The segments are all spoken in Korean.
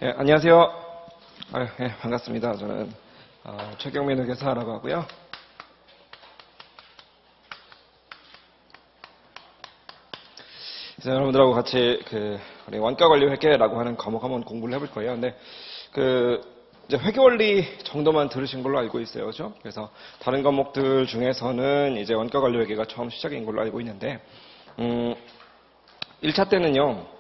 예, 안녕하세요. 예, 반갑습니다. 저는 최경민 회계사라고 하고요. 그래서 여러분들하고 같이 우리 원가관리 회계라고 하는 과목 한번 공부를 해볼 거예요. 근데 이제 회계원리 정도만 들으신 걸로 알고 있어요. 그죠? 그래서 다른 과목들 중에서는 이제 원가관리 회계가 처음 시작인 걸로 알고 있는데 1차 때는요.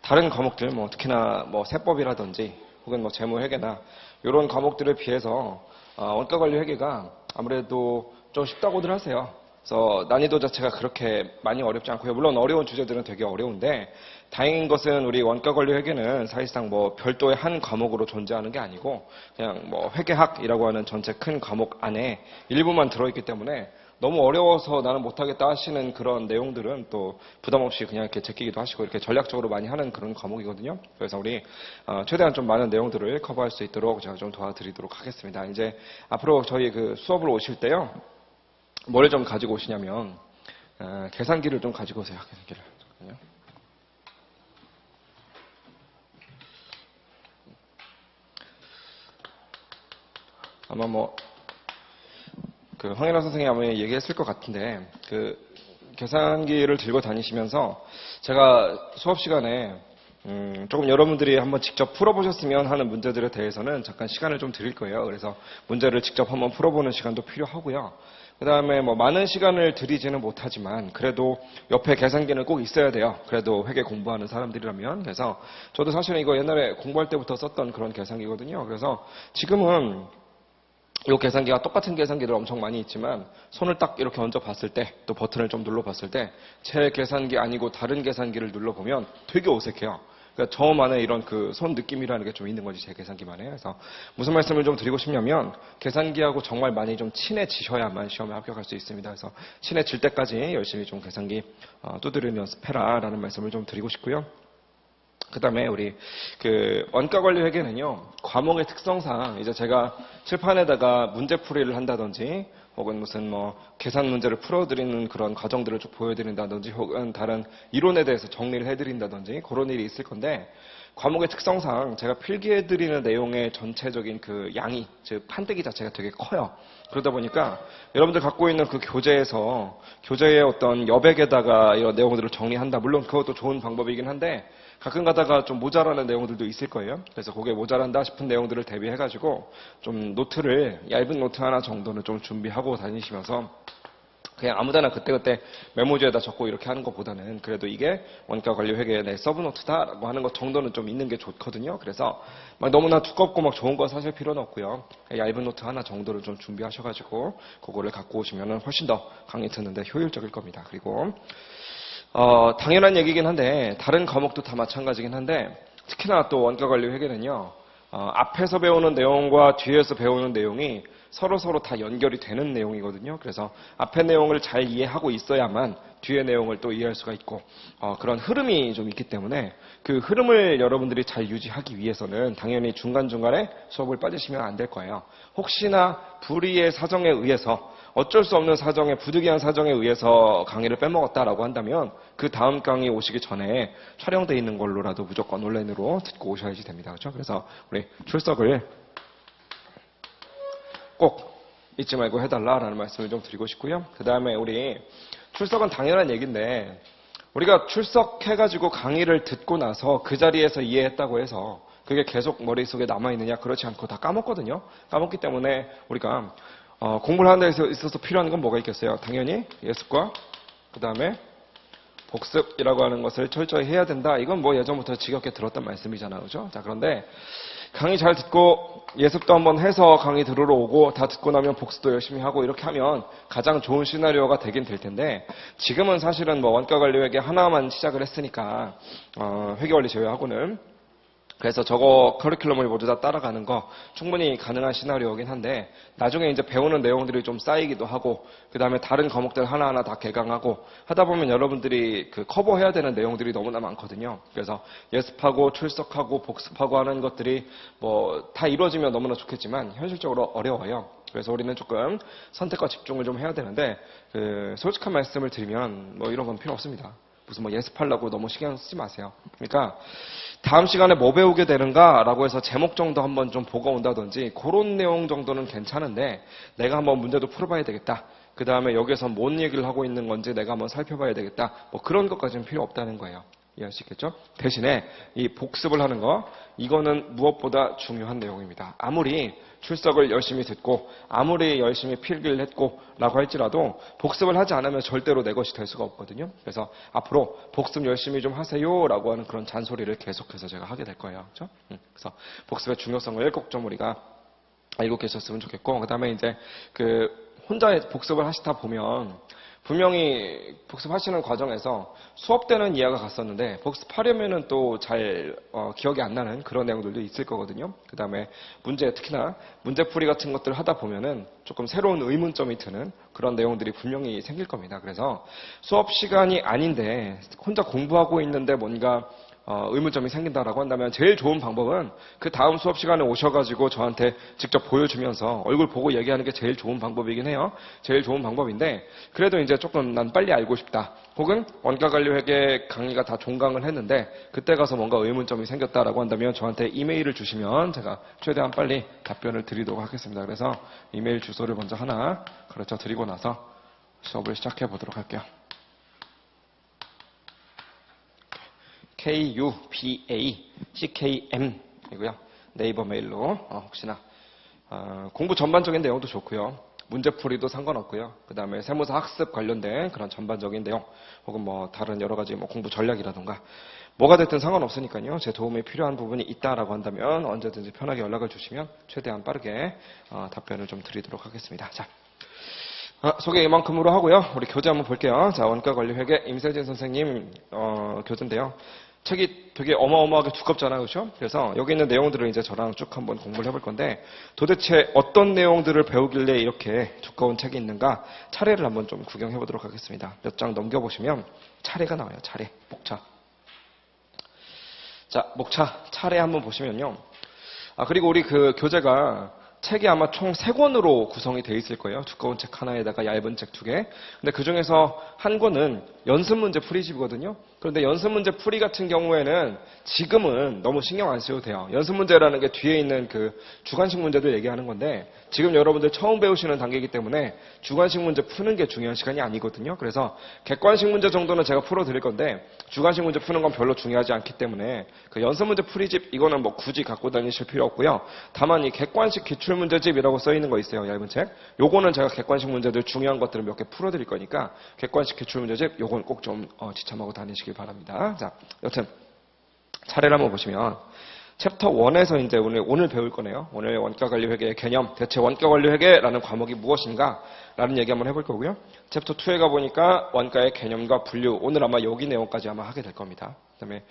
다른 과목들, 특히나 세법이라든지 혹은 재무회계나 이런 과목들에 비해서 원가관리 회계가 아무래도 좀 쉽다고들 하세요. 그래서 난이도 자체가 그렇게 많이 어렵지 않고요. 물론 어려운 주제들은 되게 어려운데 다행인 것은 우리 원가관리 회계는 사실상 별도의 한 과목으로 존재하는 게 아니고 그냥 회계학이라고 하는 전체 큰 과목 안에 일부만 들어있기 때문에 너무 어려워서 나는 못하겠다 하시는 그런 내용들은 또 부담 없이 그냥 이렇게 제끼기도 하시고 이렇게 전략적으로 많이 하는 그런 과목이거든요. 그래서 우리 최대한 좀 많은 내용들을 커버할 수 있도록 제가 좀 도와드리도록 하겠습니다. 이제 앞으로 저희 수업을 오실 때요. 뭘 좀 가지고 오시냐면 계산기를 좀 가지고 오세요. 계산기를. 잠깐만요. 아마 황현아 선생님이 아마 얘기했을 것 같은데, 계산기를 들고 다니시면서 제가 수업 시간에 조금 여러분들이 한번 직접 풀어보셨으면 하는 문제들에 대해서는 잠깐 시간을 좀 드릴 거예요. 그래서 문제를 직접 한번 풀어보는 시간도 필요하고요. 그 다음에 많은 시간을 드리지는 못하지만 그래도 옆에 계산기는 꼭 있어야 돼요. 그래도 회계 공부하는 사람들이라면. 그래서 저도 사실은 이거 옛날에 공부할 때부터 썼던 그런 계산기거든요. 그래서 지금은 이 계산기가 똑같은 계산기들 엄청 많이 있지만 손을 딱 이렇게 얹어 봤을 때 또 버튼을 좀 눌러 봤을 때 제 계산기 아니고 다른 계산기를 눌러보면 되게 어색해요. 그러니까 저만의 이런 손 느낌이라는 게 좀 있는 거지, 제 계산기만에. 그래서 무슨 말씀을 좀 드리고 싶냐면 계산기하고 정말 많이 좀 친해지셔야만 시험에 합격할 수 있습니다. 그래서 친해질 때까지 열심히 좀 계산기 두드리며 연습해라 라는 말씀을 좀 드리고 싶고요. 그 다음에 우리 원가관리 회계는요, 과목의 특성상 이제 제가 칠판에다가 문제풀이를 한다든지 혹은 무슨 계산 문제를 풀어드리는 그런 과정들을 쭉 보여드린다든지 혹은 다른 이론에 대해서 정리를 해드린다든지 그런 일이 있을 건데, 과목의 특성상 제가 필기해드리는 내용의 전체적인 양이, 즉 판때기 자체가 되게 커요. 그러다 보니까 여러분들 갖고 있는 교재에서 교재의 어떤 여백에다가 이런 내용들을 정리한다. 물론 그것도 좋은 방법이긴 한데 가끔 가다가 좀 모자라는 내용들도 있을 거예요. 그래서 그게 모자란다 싶은 내용들을 대비해가지고 좀 얇은 노트 하나 정도는 좀 준비하고 다니시면서 그냥 아무데나 그때그때 메모지에다 적고 이렇게 하는 것보다는 그래도 이게 원가관리 회계의 내 서브노트다라고 하는 것 정도는 좀 있는 게 좋거든요. 그래서 너무나 두껍고 좋은 거 사실 필요는 없고요. 얇은 노트 하나 정도를 좀 준비하셔가지고 그거를 갖고 오시면 훨씬 더 강의 듣는데 효율적일 겁니다. 그리고 당연한 얘기긴 한데 다른 과목도 다 마찬가지긴 한데 특히나 또 원가관리 회계는요. 앞에서 배우는 내용과 뒤에서 배우는 내용이 서로 다 연결이 되는 내용이거든요. 그래서 앞의 내용을 잘 이해하고 있어야만 뒤의 내용을 또 이해할 수가 있고 그런 흐름이 좀 있기 때문에 그 흐름을 여러분들이 잘 유지하기 위해서는 당연히 중간중간에 수업을 빠지시면 안 될 거예요. 혹시나 불의의 사정에 의해서 어쩔 수 없는 사정에, 부득이한 사정에 의해서 강의를 빼먹었다라고 한다면 그 다음 강의 오시기 전에 촬영되어 있는 걸로라도 무조건 온라인으로 듣고 오셔야지 됩니다. 그렇죠? 그래서 우리 출석을 꼭 잊지 말고 해달라라는 말씀을 좀 드리고 싶고요. 그 다음에 우리 출석은 당연한 얘기인데 우리가 출석해가지고 강의를 듣고 나서 그 자리에서 이해했다고 해서 그게 계속 머릿속에 남아있느냐? 그렇지 않고 다 까먹거든요. 까먹기 때문에 우리가 공부를 하는 데 있어서 필요한 건 뭐가 있겠어요? 당연히 예습과 그 다음에 복습이라고 하는 것을 철저히 해야 된다. 이건 예전부터 지겹게 들었던 말씀이잖아요. 그죠? 자, 그런데 강의 잘 듣고 예습도 한번 해서 강의 들으러 오고 다 듣고 나면 복습도 열심히 하고 이렇게 하면 가장 좋은 시나리오가 되긴 될 텐데 지금은 사실은 원가관리 회계 하나만 시작을 했으니까 회계원리 제외하고는 그래서 저거 커리큘럼을 모두 다 따라가는 거 충분히 가능한 시나리오이긴 한데 나중에 이제 배우는 내용들이 좀 쌓이기도 하고 그 다음에 다른 과목들 하나하나 다 개강하고 하다 보면 여러분들이 커버해야 되는 내용들이 너무나 많거든요. 그래서 예습하고 출석하고 복습하고 하는 것들이 다 이루어지면 너무나 좋겠지만 현실적으로 어려워요. 그래서 우리는 조금 선택과 집중을 좀 해야 되는데 솔직한 말씀을 드리면 이런 건 필요 없습니다. 무슨 뭐 예습하려고 너무 신경 쓰지 마세요. 그러니까 다음 시간에 뭐 배우게 되는가라고 해서 제목 정도 한번 좀 보고 온다든지 그런 내용 정도는 괜찮은데 내가 한번 문제도 풀어봐야 되겠다. 그 다음에 여기서 뭔 얘기를 하고 있는 건지 내가 한번 살펴봐야 되겠다. 뭐 그런 것까지는 필요 없다는 거예요. 이해하시겠죠? 대신에 이 복습을 하는 거, 이거는 무엇보다 중요한 내용입니다. 아무리 출석을 열심히 듣고 아무리 열심히 필기를 했고 라고 할지라도 복습을 하지 않으면 절대로 내 것이 될 수가 없거든요. 그래서 앞으로 복습 열심히 좀 하세요 라고 하는 그런 잔소리를 계속해서 제가 하게 될 거예요. 그렇죠? 그래서 복습의 중요성을 꼭 좀 우리가 알고 계셨으면 좋겠고, 그 다음에 이제 혼자 복습을 하시다 보면 분명히 복습하시는 과정에서 수업 때는 이해가 갔었는데 복습하려면은 또 잘 기억이 안 나는 그런 내용들도 있을 거거든요. 그 다음에 특히나 문제풀이 같은 것들을 하다 보면은 조금 새로운 의문점이 드는 그런 내용들이 분명히 생길 겁니다. 그래서 수업 시간이 아닌데 혼자 공부하고 있는데 뭔가 의문점이 생긴다라고 한다면 제일 좋은 방법은 그 다음 수업 시간에 오셔가지고 저한테 직접 보여주면서 얼굴 보고 얘기하는 게 제일 좋은 방법이긴 해요. 제일 좋은 방법인데 그래도 이제 조금 난 빨리 알고 싶다. 혹은 원가관리회계 강의가 다 종강을 했는데 그때 가서 뭔가 의문점이 생겼다라고 한다면 저한테 이메일을 주시면 제가 최대한 빨리 답변을 드리도록 하겠습니다. 그래서 이메일 주소를 먼저 하나 가르쳐 드리고 나서 수업을 시작해 보도록 할게요. KUBACKM 이고요. 네이버 메일로 혹시나 공부 전반적인 내용도 좋고요. 문제풀이도 상관없고요. 그 다음에 세무사 학습 관련된 그런 전반적인 내용 혹은 뭐 다른 여러 가지 뭐 공부 전략이라던가 뭐가 됐든 상관없으니까요. 제 도움이 필요한 부분이 있다라고 한다면 언제든지 편하게 연락을 주시면 최대한 빠르게 답변을 좀 드리도록 하겠습니다. 자, 소개 이만큼으로 하고요. 우리 교재 한번 볼게요. 자, 원가관리회계 임세진 선생님 교재인데요. 책이 되게 어마어마하게 두껍잖아요. 그렇죠? 그래서 여기 있는 내용들을 이제 저랑 쭉 한번 공부를 해볼 건데 도대체 어떤 내용들을 배우길래 이렇게 두꺼운 책이 있는가 차례를 한번 좀 구경해 보도록 하겠습니다. 몇 장 넘겨보시면 차례가 나와요. 차례, 목차. 자, 목차, 차례 한번 보시면요. 그리고 우리 교재가 책이 아마 총 3권으로 구성이 되어 있을 거예요. 두꺼운 책 하나에다가 얇은 책 2개. 근데 그 중에서 한 권은 연습문제 풀이집이거든요. 그런데 연습문제 풀이 같은 경우에는 지금은 너무 신경 안 쓰셔도 돼요. 연습문제라는 게 뒤에 있는 주관식 문제들 얘기하는 건데 지금 여러분들 처음 배우시는 단계이기 때문에 주관식 문제 푸는 게 중요한 시간이 아니거든요. 그래서 객관식 문제 정도는 제가 풀어드릴 건데 주관식 문제 푸는 건 별로 중요하지 않기 때문에 연습문제 풀이집 이거는 뭐 굳이 갖고 다니실 필요 없고요. 다만 이 객관식 기출문제집이라고 써있는 거 있어요. 얇은 책. 요거는 제가 객관식 문제들 중요한 것들을 몇 개 풀어드릴 거니까 객관식 기출문제집 요건 꼭 좀 지참하고 다니시길 바랍니다. 자, 여튼 차례를 한번 보시면 챕터 1에서 이제 오늘 배울 거네요. 오늘 원가관리회계의 개념, 대체 원가관리회계라는 과목이 무엇인가 라는 얘기 한번 해볼 거고요. 챕터 2에 가보니까 원가의 개념과 분류, 오늘 아마 여기 내용까지 아마 하게 될 겁니다. 그 다음에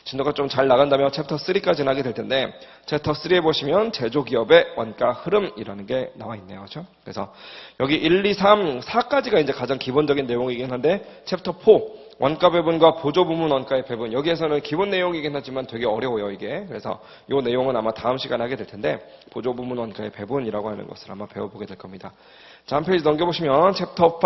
진도가 좀 잘 나간다면 챕터 3까지는 하게 될 텐데 챕터 3에 보시면 제조기업의 원가 흐름이라는 게 나와 있네요. 그렇죠? 그래서 여기 1, 2, 3, 4까지가 이제 가장 기본적인 내용이긴 한데 챕터 4 원가 배분과 보조부문 원가의 배분. 여기에서는 기본 내용이긴 하지만 되게 어려워요, 이게. 그래서 이 내용은 아마 다음 시간에 하게 될 텐데 보조부문 원가의 배분이라고 하는 것을 아마 배워보게 될 겁니다. 자, 한 페이지 넘겨보시면 챕터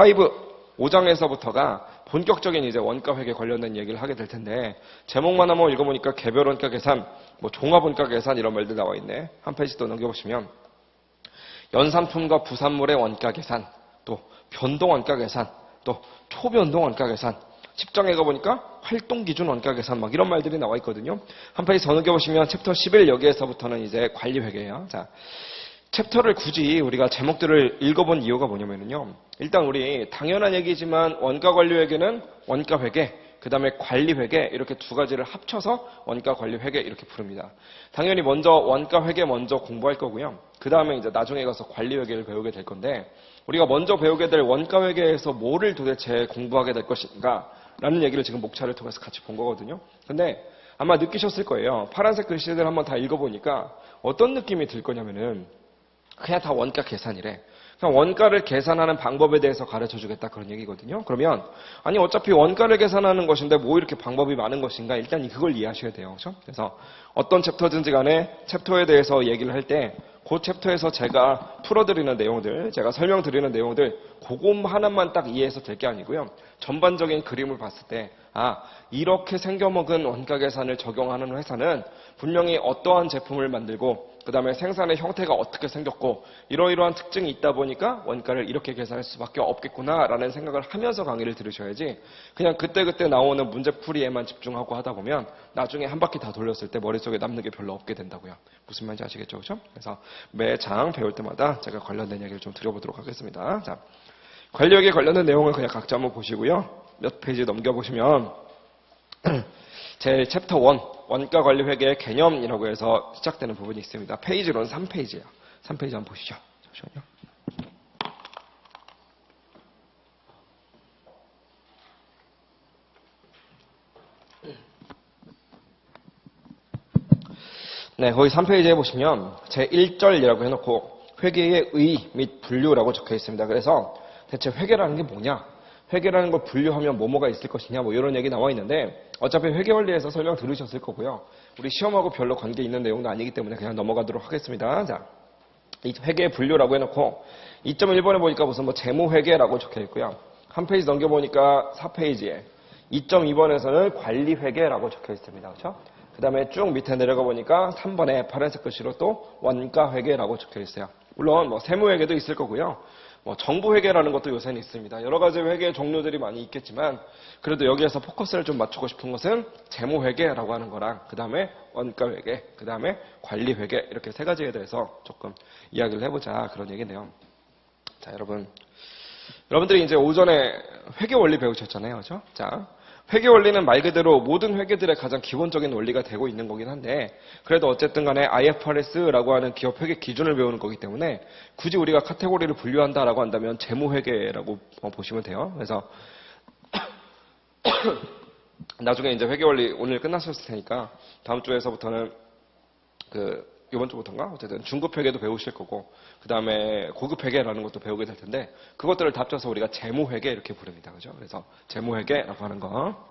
5장에서부터가 본격적인 이제 원가 회계 관련된 얘기를 하게 될 텐데 제목만 한번 읽어보니까 개별 원가 계산, 뭐 종합 원가 계산 이런 말들 나와 있네. 한 페이지 더 넘겨보시면 연산품과 부산물의 원가 계산, 또 변동 원가 계산, 또 초변동 원가 계산 10장에 가보니까 활동기준 원가 계산 막 이런 말들이 나와 있거든요. 한 페이지 더 넘겨보시면 챕터 11 여기에서부터는 이제 관리회계예요. 자, 챕터를 굳이 우리가 제목들을 읽어본 이유가 뭐냐면요. 일단 우리 당연한 얘기지만 원가관리회계는 원가회계, 그 다음에 관리회계 이렇게 두 가지를 합쳐서 원가관리회계 이렇게 부릅니다. 당연히 먼저 원가회계 먼저 공부할 거고요. 그 다음에 이제 나중에 가서 관리회계를 배우게 될 건데 우리가 먼저 배우게 될 원가회계에서 뭐를 도대체 공부하게 될 것인가 라는 얘기를 지금 목차를 통해서 같이 본 거거든요. 근데 아마 느끼셨을 거예요. 파란색 글씨들 한번 다 읽어보니까 어떤 느낌이 들 거냐면은 그냥 다 원가 계산이래. 그냥 원가를 계산하는 방법에 대해서 가르쳐 주겠다 그런 얘기거든요. 그러면 아니 어차피 원가를 계산하는 것인데 뭐 이렇게 방법이 많은 것인가 일단 그걸 이해하셔야 돼요. 그렇죠? 그래서 어떤 챕터든지 간에 챕터에 대해서 얘기를 할 때 그 챕터에서 제가 풀어드리는 내용들, 제가 설명드리는 내용들 그것 하나만 딱 이해해서 될 게 아니고요. 전반적인 그림을 봤을 때 이렇게 생겨먹은 원가 계산을 적용하는 회사는 분명히 어떠한 제품을 만들고 그 다음에 생산의 형태가 어떻게 생겼고 이러이러한 특징이 있다 보니까 원가를 이렇게 계산할 수밖에 없겠구나라는 생각을 하면서 강의를 들으셔야지 그냥 그때그때 나오는 문제풀이에만 집중하고 하다 보면 나중에 한 바퀴 다 돌렸을 때 머릿속에 남는 게 별로 없게 된다고요. 무슨 말인지 아시겠죠? 그렇죠? 그래서 매 장 배울 때마다 제가 관련된 얘기를 좀 드려보도록 하겠습니다. 자, 관리회계 관련된 내용을 그냥 각자 한번 보시고요. 몇 페이지 넘겨보시면 제 챕터 1 원가 관리 회계의 개념이라고 해서 시작되는 부분이 있습니다. 페이지로는 3페이지예요. 3페이지 한번 보시죠. 잠시만요. 네, 거기 3페이지에 보시면 제 1절이라고 해놓고 회계의 의 및 분류라고 적혀 있습니다. 그래서 대체 회계라는 게 뭐냐? 회계라는 걸 분류하면 뭐가 있을 것이냐 뭐 이런 얘기 나와 있는데 어차피 회계 원리에서 설명 들으셨을 거고요. 우리 시험하고 별로 관계 있는 내용도 아니기 때문에 그냥 넘어가도록 하겠습니다. 자, 이 회계 분류라고 해놓고 2.1번에 보니까 무슨 뭐 재무회계라고 적혀 있고요. 한 페이지 넘겨보니까 4페이지에 2.2번에서는 관리회계라고 적혀 있습니다. 그렇죠? 그 다음에 쭉 밑에 내려가 보니까 3번에 파란색 글씨로 또 원가회계라고 적혀 있어요. 물론 뭐 세무회계도 있을 거고요. 뭐 정부회계라는 것도 요새는 있습니다. 여러 가지 회계 종류들이 많이 있겠지만 그래도 여기에서 포커스를 좀 맞추고 싶은 것은 재무회계라고 하는 거랑 그 다음에 원가회계, 그 다음에 관리회계 이렇게 세 가지에 대해서 조금 이야기를 해보자 그런 얘기네요. 자, 여러분들이 이제 오전에 회계 원리 배우셨잖아요. 그렇죠? 자, 회계 원리는 말 그대로 모든 회계들의 가장 기본적인 원리가 되고 있는 거긴 한데 그래도 어쨌든 간에 IFRS라고 하는 기업 회계 기준을 배우는 거기 때문에 굳이 우리가 카테고리를 분류한다라고 한다면 재무회계라고 보시면 돼요. 그래서 나중에 이제 회계 원리 오늘 끝났을 테니까 다음 주에서부터는 이번 주부터인가? 어쨌든 중급 회계도 배우실 거고 그 다음에 고급 회계라는 것도 배우게 될 텐데 그것들을 다 합쳐서 우리가 재무회계 이렇게 부릅니다. 그죠? 그래서 재무회계라고 하는 거.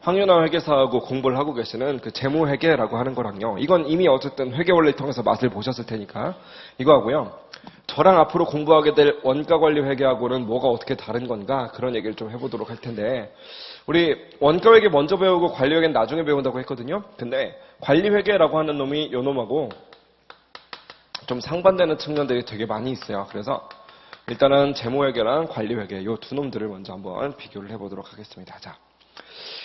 황윤아 회계사하고 공부를 하고 계시는 그 재무회계라고 하는 거랑요. 이건 이미 어쨌든 회계 원리 통해서 맛을 보셨을 테니까 이거 하고요. 저랑 앞으로 공부하게 될 원가관리 회계하고는 뭐가 어떻게 다른 건가 그런 얘기를 좀 해보도록 할 텐데 우리 원가회계 먼저 배우고 관리회계는 나중에 배운다고 했거든요. 근데 관리회계라고 하는 놈이 요 놈하고 좀 상반되는 측면들이 되게 많이 있어요. 그래서 일단은 재무회계랑 관리회계 요 두 놈들을 먼저 한번 비교를 해보도록 하겠습니다. 자,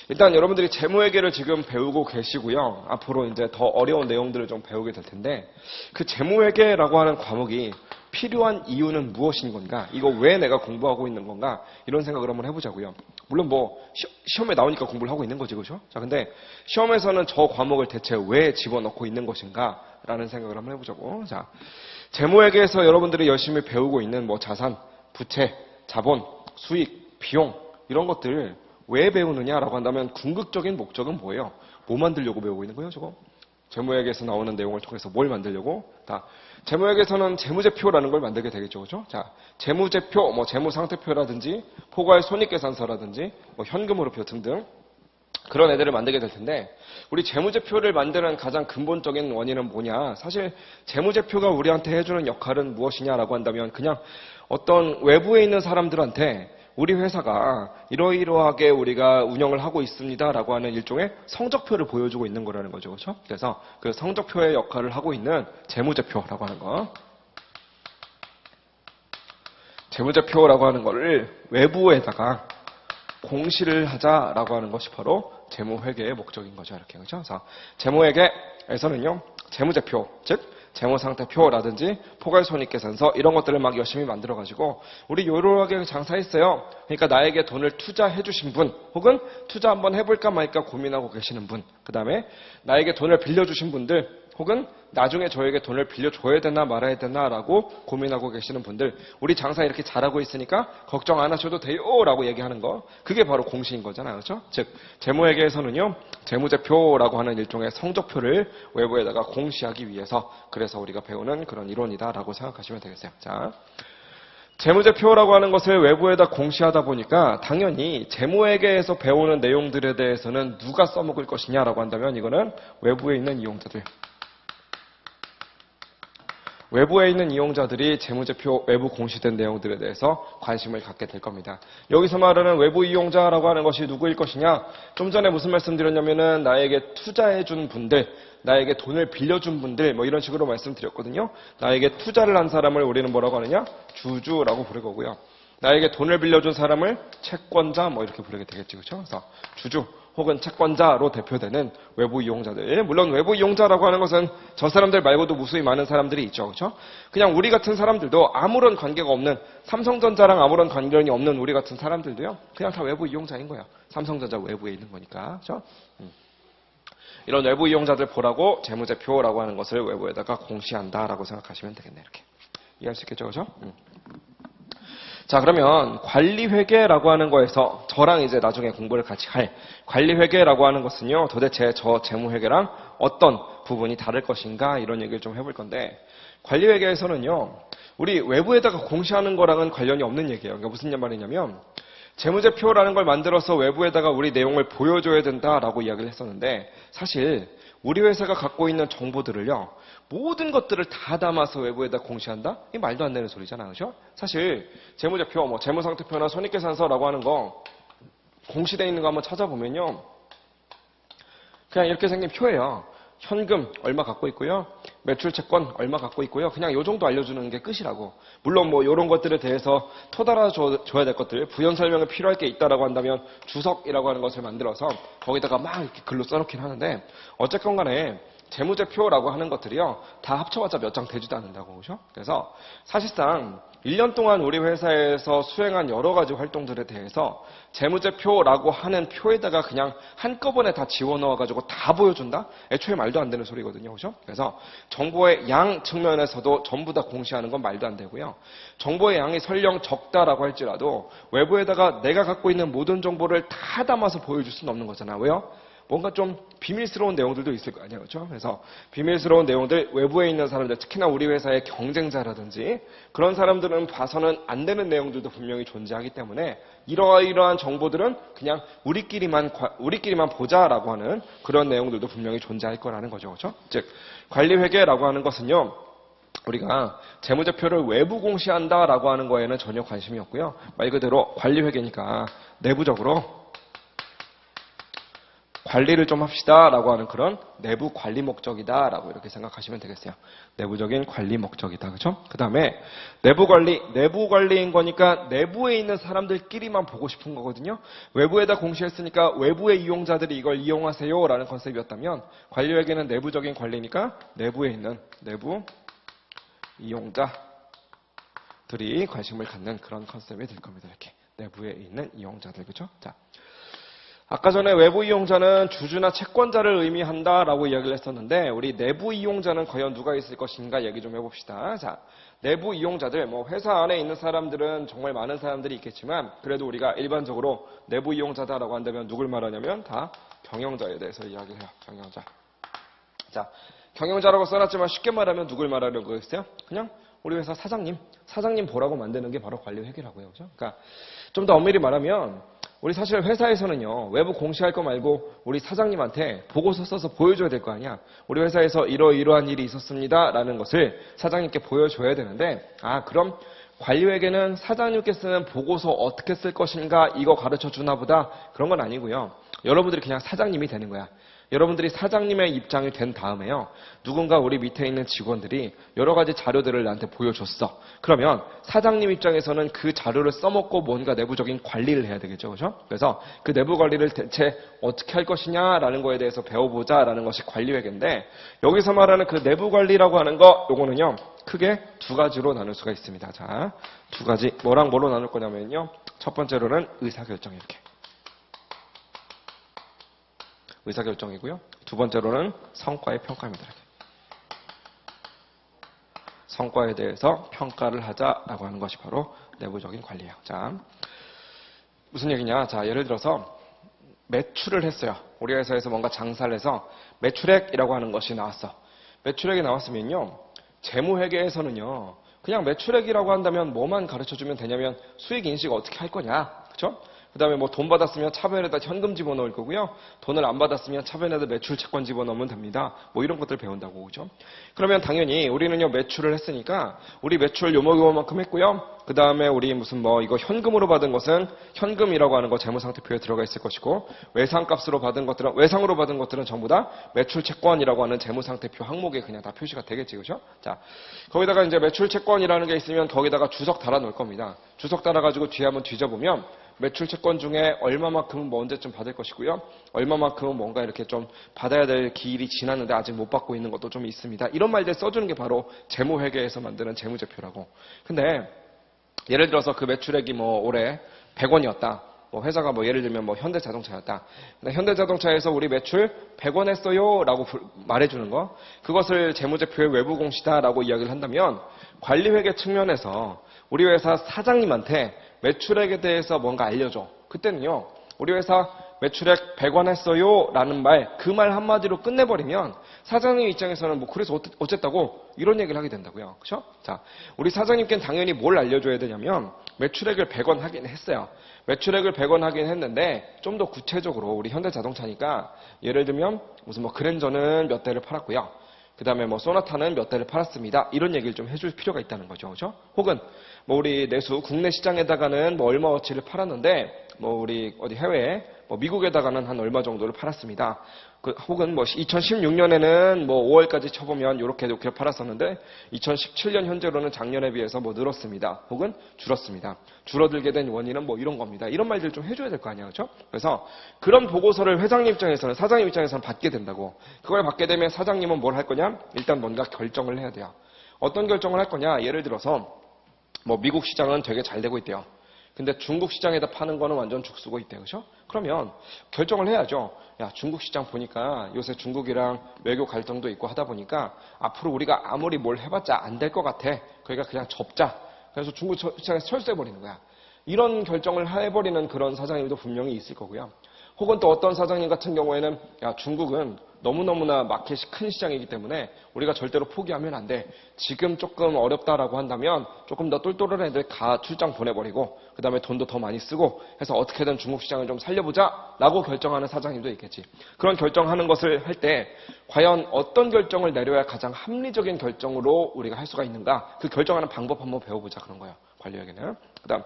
일단 여러분들이 재무회계를 지금 배우고 계시고요. 앞으로 이제 더 어려운 내용들을 좀 배우게 될 텐데 그 재무회계라고 하는 과목이 필요한 이유는 무엇인 건가? 이거 왜 내가 공부하고 있는 건가? 이런 생각을 한번 해보자고요. 물론 뭐 시험에 나오니까 공부를 하고 있는 거지, 그렇죠? 자, 근데 시험에서는 저 과목을 대체 왜 집어넣고 있는 것인가? 라는 생각을 한번 해보자고. 자, 재무회계에서 여러분들이 열심히 배우고 있는 뭐 자산, 부채, 자본, 수익, 비용 이런 것들을 왜 배우느냐라고 한다면 궁극적인 목적은 뭐예요? 뭐 만들려고 배우고 있는 거예요, 저거? 재무회계에서 나오는 내용을 통해서 뭘 만들려고? 재무회계에서는 재무제표라는 걸 만들게 되겠죠, 그죠? 자, 재무제표, 뭐 재무상태표라든지 포괄 손익계산서라든지 뭐 현금흐름표 등등 그런 애들을 만들게 될 텐데 우리 재무제표를 만드는 가장 근본적인 원인은 뭐냐? 사실 재무제표가 우리한테 해주는 역할은 무엇이냐라고 한다면 그냥 어떤 외부에 있는 사람들한테 우리 회사가 이러이러하게 우리가 운영을 하고 있습니다라고 하는 일종의 성적표를 보여주고 있는 거라는 거죠. 그렇죠? 그래서 그 성적표의 역할을 하고 있는 재무제표라고 하는 거. 재무제표라고 하는 거를 외부에다가 공시를 하자라고 하는 것이 바로 재무회계의 목적인 거죠. 이렇게. 그렇죠? 그래서 재무회계에서는요. 재무제표, 즉 재무상태표라든지 포괄손익계산서 이런 것들을 막 열심히 만들어가지고 우리 요러하게 장사했어요. 그러니까 나에게 돈을 투자해 주신 분 혹은 투자 한번 해볼까 말까 고민하고 계시는 분 그 다음에 나에게 돈을 빌려주신 분들 혹은 나중에 저에게 돈을 빌려줘야 되나 말아야 되나라고 고민하고 계시는 분들 우리 장사 이렇게 잘하고 있으니까 걱정 안 하셔도 돼요 라고 얘기하는 거 그게 바로 공시인 거잖아요. 그렇죠? 즉 재무회계에서는요. 재무제표라고 하는 일종의 성적표를 외부에다가 공시하기 위해서 그래서 우리가 배우는 그런 이론이다라고 생각하시면 되겠어요. 자, 재무제표라고 하는 것을 외부에다 공시하다 보니까 당연히 재무회계에서 배우는 내용들에 대해서는 누가 써먹을 것이냐라고 한다면 이거는 외부에 있는 이용자들. 외부에 있는 이용자들이 재무제표 외부 공시된 내용들에 대해서 관심을 갖게 될 겁니다. 여기서 말하는 외부 이용자라고 하는 것이 누구일 것이냐? 좀 전에 무슨 말씀드렸냐면은 나에게 투자해준 분들, 나에게 돈을 빌려준 분들 뭐 이런 식으로 말씀드렸거든요. 나에게 투자를 한 사람을 우리는 뭐라고 하느냐? 주주라고 부르고요. 나에게 돈을 빌려준 사람을 채권자 뭐 이렇게 부르게 되겠지. 그렇죠? 그래서 주주 혹은 채권자로 대표되는 외부 이용자들. 물론 외부 이용자라고 하는 것은 저 사람들 말고도 무수히 많은 사람들이 있죠. 그렇죠? 그냥 우리 같은 사람들도 아무런 관계가 없는 삼성전자랑 아무런 관련이 없는 우리 같은 사람들도요. 그냥 다 외부 이용자인 거예요. 삼성전자 외부에 있는 거니까. 그렇죠? 이런 외부 이용자들 보라고 재무제표라고 하는 것을 외부에다가 공시한다라고 생각하시면 되겠네요. 이렇게. 이해할 수 있겠죠? 그렇죠? 자, 그러면 관리회계라고 하는 거에서 저랑 이제 나중에 공부를 같이 할 관리회계라고 하는 것은요, 도대체 저 재무회계랑 어떤 부분이 다를 것인가 이런 얘기를 좀 해볼 건데, 관리회계에서는요, 우리 외부에다가 공시하는 거랑은 관련이 없는 얘기예요. 그러니까 무슨 말이냐면, 재무제표라는 걸 만들어서 외부에다가 우리 내용을 보여줘야 된다라고 이야기를 했었는데, 사실 우리 회사가 갖고 있는 정보들을요, 모든 것들을 다 담아서 외부에다 공시한다? 이 말도 안 되는 소리잖아요. 그죠? 사실 재무제표, 뭐 재무상태표나 손익계산서라고 하는 거 공시되어 있는 거 한번 찾아보면요. 그냥 이렇게 생긴 표예요. 현금 얼마 갖고 있고요. 매출 채권 얼마 갖고 있고요. 그냥 요 정도 알려주는 게 끝이라고. 물론 뭐 이런 것들에 대해서 터달아 줘야 될 것들, 부연 설명이 필요할 게 있다라고 한다면 주석이라고 하는 것을 만들어서 거기다가 막 이렇게 글로 써놓긴 하는데, 어쨌건 간에 재무제표라고 하는 것들이요, 다 합쳐봤자 몇 장 되지도 않는다고. 그죠? 그래서 사실상 1년 동안 우리 회사에서 수행한 여러 가지 활동들에 대해서 재무제표라고 하는 표에다가 그냥 한꺼번에 다 집어넣어가지고 다 보여준다? 애초에 말도 안 되는 소리거든요. 그죠? 그래서 정보의 양 측면에서도 전부 다 공시하는 건 말도 안 되고요. 정보의 양이 설령 적다라고 할지라도 외부에다가 내가 갖고 있는 모든 정보를 다 담아서 보여줄 수는 없는 거잖아요. 왜요? 뭔가 좀 비밀스러운 내용들도 있을 거 아니에요. 그렇죠? 그래서 비밀스러운 내용들, 외부에 있는 사람들, 특히나 우리 회사의 경쟁자라든지 그런 사람들은 봐서는 안 되는 내용들도 분명히 존재하기 때문에 이러한 정보들은 그냥 우리끼리만 보자라고 하는 그런 내용들도 분명히 존재할 거라는 거죠. 그렇죠? 즉 관리회계라고 하는 것은요, 우리가 재무제표를 외부 공시한다라고 하는 거에는 전혀 관심이 없고요. 말 그대로 관리회계니까 내부적으로 관리를 좀 합시다라고 하는 그런 내부 관리 목적이다라고 이렇게 생각하시면 되겠어요. 내부적인 관리 목적이다. 그렇죠? 그다음에 내부 관리인 거니까 내부에 있는 사람들끼리만 보고 싶은 거거든요. 외부에다 공시했으니까 외부의 이용자들이 이걸 이용하세요라는 컨셉이었다면, 관리회계는 내부적인 관리니까 내부에 있는 내부 이용자들이 관심을 갖는 그런 컨셉이 될 겁니다. 이렇게 내부에 있는 이용자들. 그렇죠? 자, 아까 전에 외부 이용자는 주주나 채권자를 의미한다라고 이야기를 했었는데, 우리 내부 이용자는 과연 누가 있을 것인가 얘기 좀 해봅시다. 자, 내부 이용자들, 뭐 회사 안에 있는 사람들은 정말 많은 사람들이 있겠지만, 그래도 우리가 일반적으로 내부 이용자다라고 한다면 누굴 말하냐면 다 경영자에 대해서 이야기를 해요. 경영자. 자, 경영자라고 써놨지만 쉽게 말하면 누굴 말하려고 했어요? 그냥 우리 회사 사장님 보라고 만드는 게 바로 관리회계라고요. 그죠? 그러니까 좀 더 엄밀히 말하면, 우리 사실 회사에서는요, 외부 공시할 거 말고 우리 사장님한테 보고서 써서 보여줘야 될 거 아니야. 우리 회사에서 이러이러한 일이 있었습니다 라는 것을 사장님께 보여줘야 되는데, 그럼 관리회계는 사장님께 쓰는 보고서 어떻게 쓸 것인가 이거 가르쳐 주나 보다, 그런 건 아니고요. 여러분들이 그냥 사장님이 되는 거야. 여러분들이 사장님의 입장이 된 다음에요, 누군가 우리 밑에 있는 직원들이 여러 가지 자료들을 나한테 보여줬어. 그러면 사장님 입장에서는 그 자료를 써먹고 뭔가 내부적인 관리를 해야 되겠죠. 그죠? 그래서 그 내부 관리를 대체 어떻게 할 것이냐라는 거에 대해서 배워보자라는 것이 관리회계인데, 여기서 말하는 그 내부 관리라고 하는 거, 요거는요, 크게 두 가지로 나눌 수가 있습니다. 자, 두 가지. 뭐랑 뭐로 나눌 거냐면요, 첫 번째로는 의사결정, 이렇게. 의사결정이고요. 두 번째로는 성과의 평가입니다. 성과에 대해서 평가를 하자라고 하는 것이 바로 내부적인 관리예요. 자, 무슨 얘기냐? 자, 예를 들어서 매출을 했어요. 우리 회사에서 뭔가 장사를 해서 매출액이라고 하는 것이 나왔어. 매출액이 나왔으면요, 재무회계에서는요, 그냥 매출액이라고 한다면 뭐만 가르쳐주면 되냐면 수익 인식 어떻게 할 거냐. 그렇죠? 그 다음에 뭐 돈 받았으면 차변에다 현금 집어넣을 거고요. 돈을 안 받았으면 차변에다 매출 채권 집어넣으면 됩니다. 뭐 이런 것들 배운다고. 그죠? 그러면 당연히 우리는요, 매출을 했으니까 우리 매출 요만큼 했고요. 그 다음에 우리 무슨 뭐 이거 현금으로 받은 것은 현금이라고 하는 거 재무상태표에 들어가 있을 것이고, 외상값으로 받은 것들은, 외상으로 받은 것들은 전부 다 매출 채권이라고 하는 재무상태표 항목에 그냥 다 표시가 되겠지. 그죠? 자, 거기다가 이제 매출 채권이라는 게 있으면 거기다가 주석 달아 놓을 겁니다. 주석 달아가지고 뒤에 한번 뒤져보면 매출 채권 중에 얼마만큼은 뭐 언제쯤 받을 것이고요. 얼마만큼은 뭔가 이렇게 좀 받아야 될 기일이 지났는데 아직 못 받고 있는 것도 좀 있습니다. 이런 말들 써주는 게 바로 재무회계에서 만드는 재무제표라고. 근데 예를 들어서 그 매출액이 뭐 올해 100원이었다. 뭐 회사가 뭐 예를 들면 뭐 현대자동차였다. 근데 현대자동차에서 우리 매출 100원 했어요 라고 말해주는 거. 그것을 재무제표의 외부 공시다라고 이야기를 한다면 관리회계 측면에서 우리 회사 사장님한테 매출액에 대해서 뭔가 알려줘. 그때는요, 우리 회사 매출액 100원 했어요 라는 말, 그 말 한마디로 끝내버리면 사장님 입장에서는 뭐 그래서 어쨌다고 이런 얘기를 하게 된다고요. 그렇죠? 자, 우리 사장님께는 당연히 뭘 알려줘야 되냐면 매출액을 100원 하긴 했어요. 매출액을 100원 하긴 했는데 좀 더 구체적으로 우리 현대자동차니까 예를 들면 무슨 뭐 그랜저는 몇 대를 팔았고요. 그 다음에 뭐 소나타는 몇 대를 팔았습니다. 이런 얘기를 좀 해줄 필요가 있다는 거죠. 그죠? 혹은 뭐 우리 내수 국내 시장에다가는 뭐 얼마어치를 팔았는데 뭐 우리 어디 해외에 뭐 미국에다가는 한 얼마 정도를 팔았습니다. 혹은 뭐 2016년에는 뭐 5월까지 쳐보면 이렇게 팔았었는데 2017년 현재로는 작년에 비해서 뭐 늘었습니다. 혹은 줄었습니다. 줄어들게 된 원인은 뭐 이런 겁니다. 이런 말들 좀 해줘야 될 거 아니에요. 그렇죠? 그래서 그런 보고서를 회장님 입장에서는, 사장님 입장에서는 받게 된다고. 그걸 받게 되면 사장님은 뭘 할 거냐? 일단 뭔가 결정을 해야 돼요. 어떤 결정을 할 거냐? 예를 들어서 뭐 미국 시장은 되게 잘 되고 있대요. 근데 중국 시장에다 파는 거는 완전 죽쓰고 있대요. 그렇죠? 그러면 결정을 해야죠. 야, 중국 시장 보니까 요새 중국이랑 외교 갈등도 있고 하다 보니까 앞으로 우리가 아무리 뭘 해봤자 안 될 것 같아. 그러니까 그냥 접자. 그래서 중국 시장에서 철수해버리는 거야. 이런 결정을 해버리는 그런 사장님도 분명히 있을 거고요. 혹은 또 어떤 사장님 같은 경우에는 야, 중국은 너무너무나 마켓이 큰 시장이기 때문에 우리가 절대로 포기하면 안 돼. 지금 조금 어렵다라고 한다면 조금 더 똘똘한 애들 출장 보내버리고 그 다음에 돈도 더 많이 쓰고 해서 어떻게든 중국 시장을 좀 살려보자 라고 결정하는 사장님도 있겠지. 그런 결정하는 것을 할 때 과연 어떤 결정을 내려야 가장 합리적인 결정으로 우리가 할 수가 있는가, 그 결정하는 방법 한번 배워보자 그런 거예요. 관리회계는. 그 다음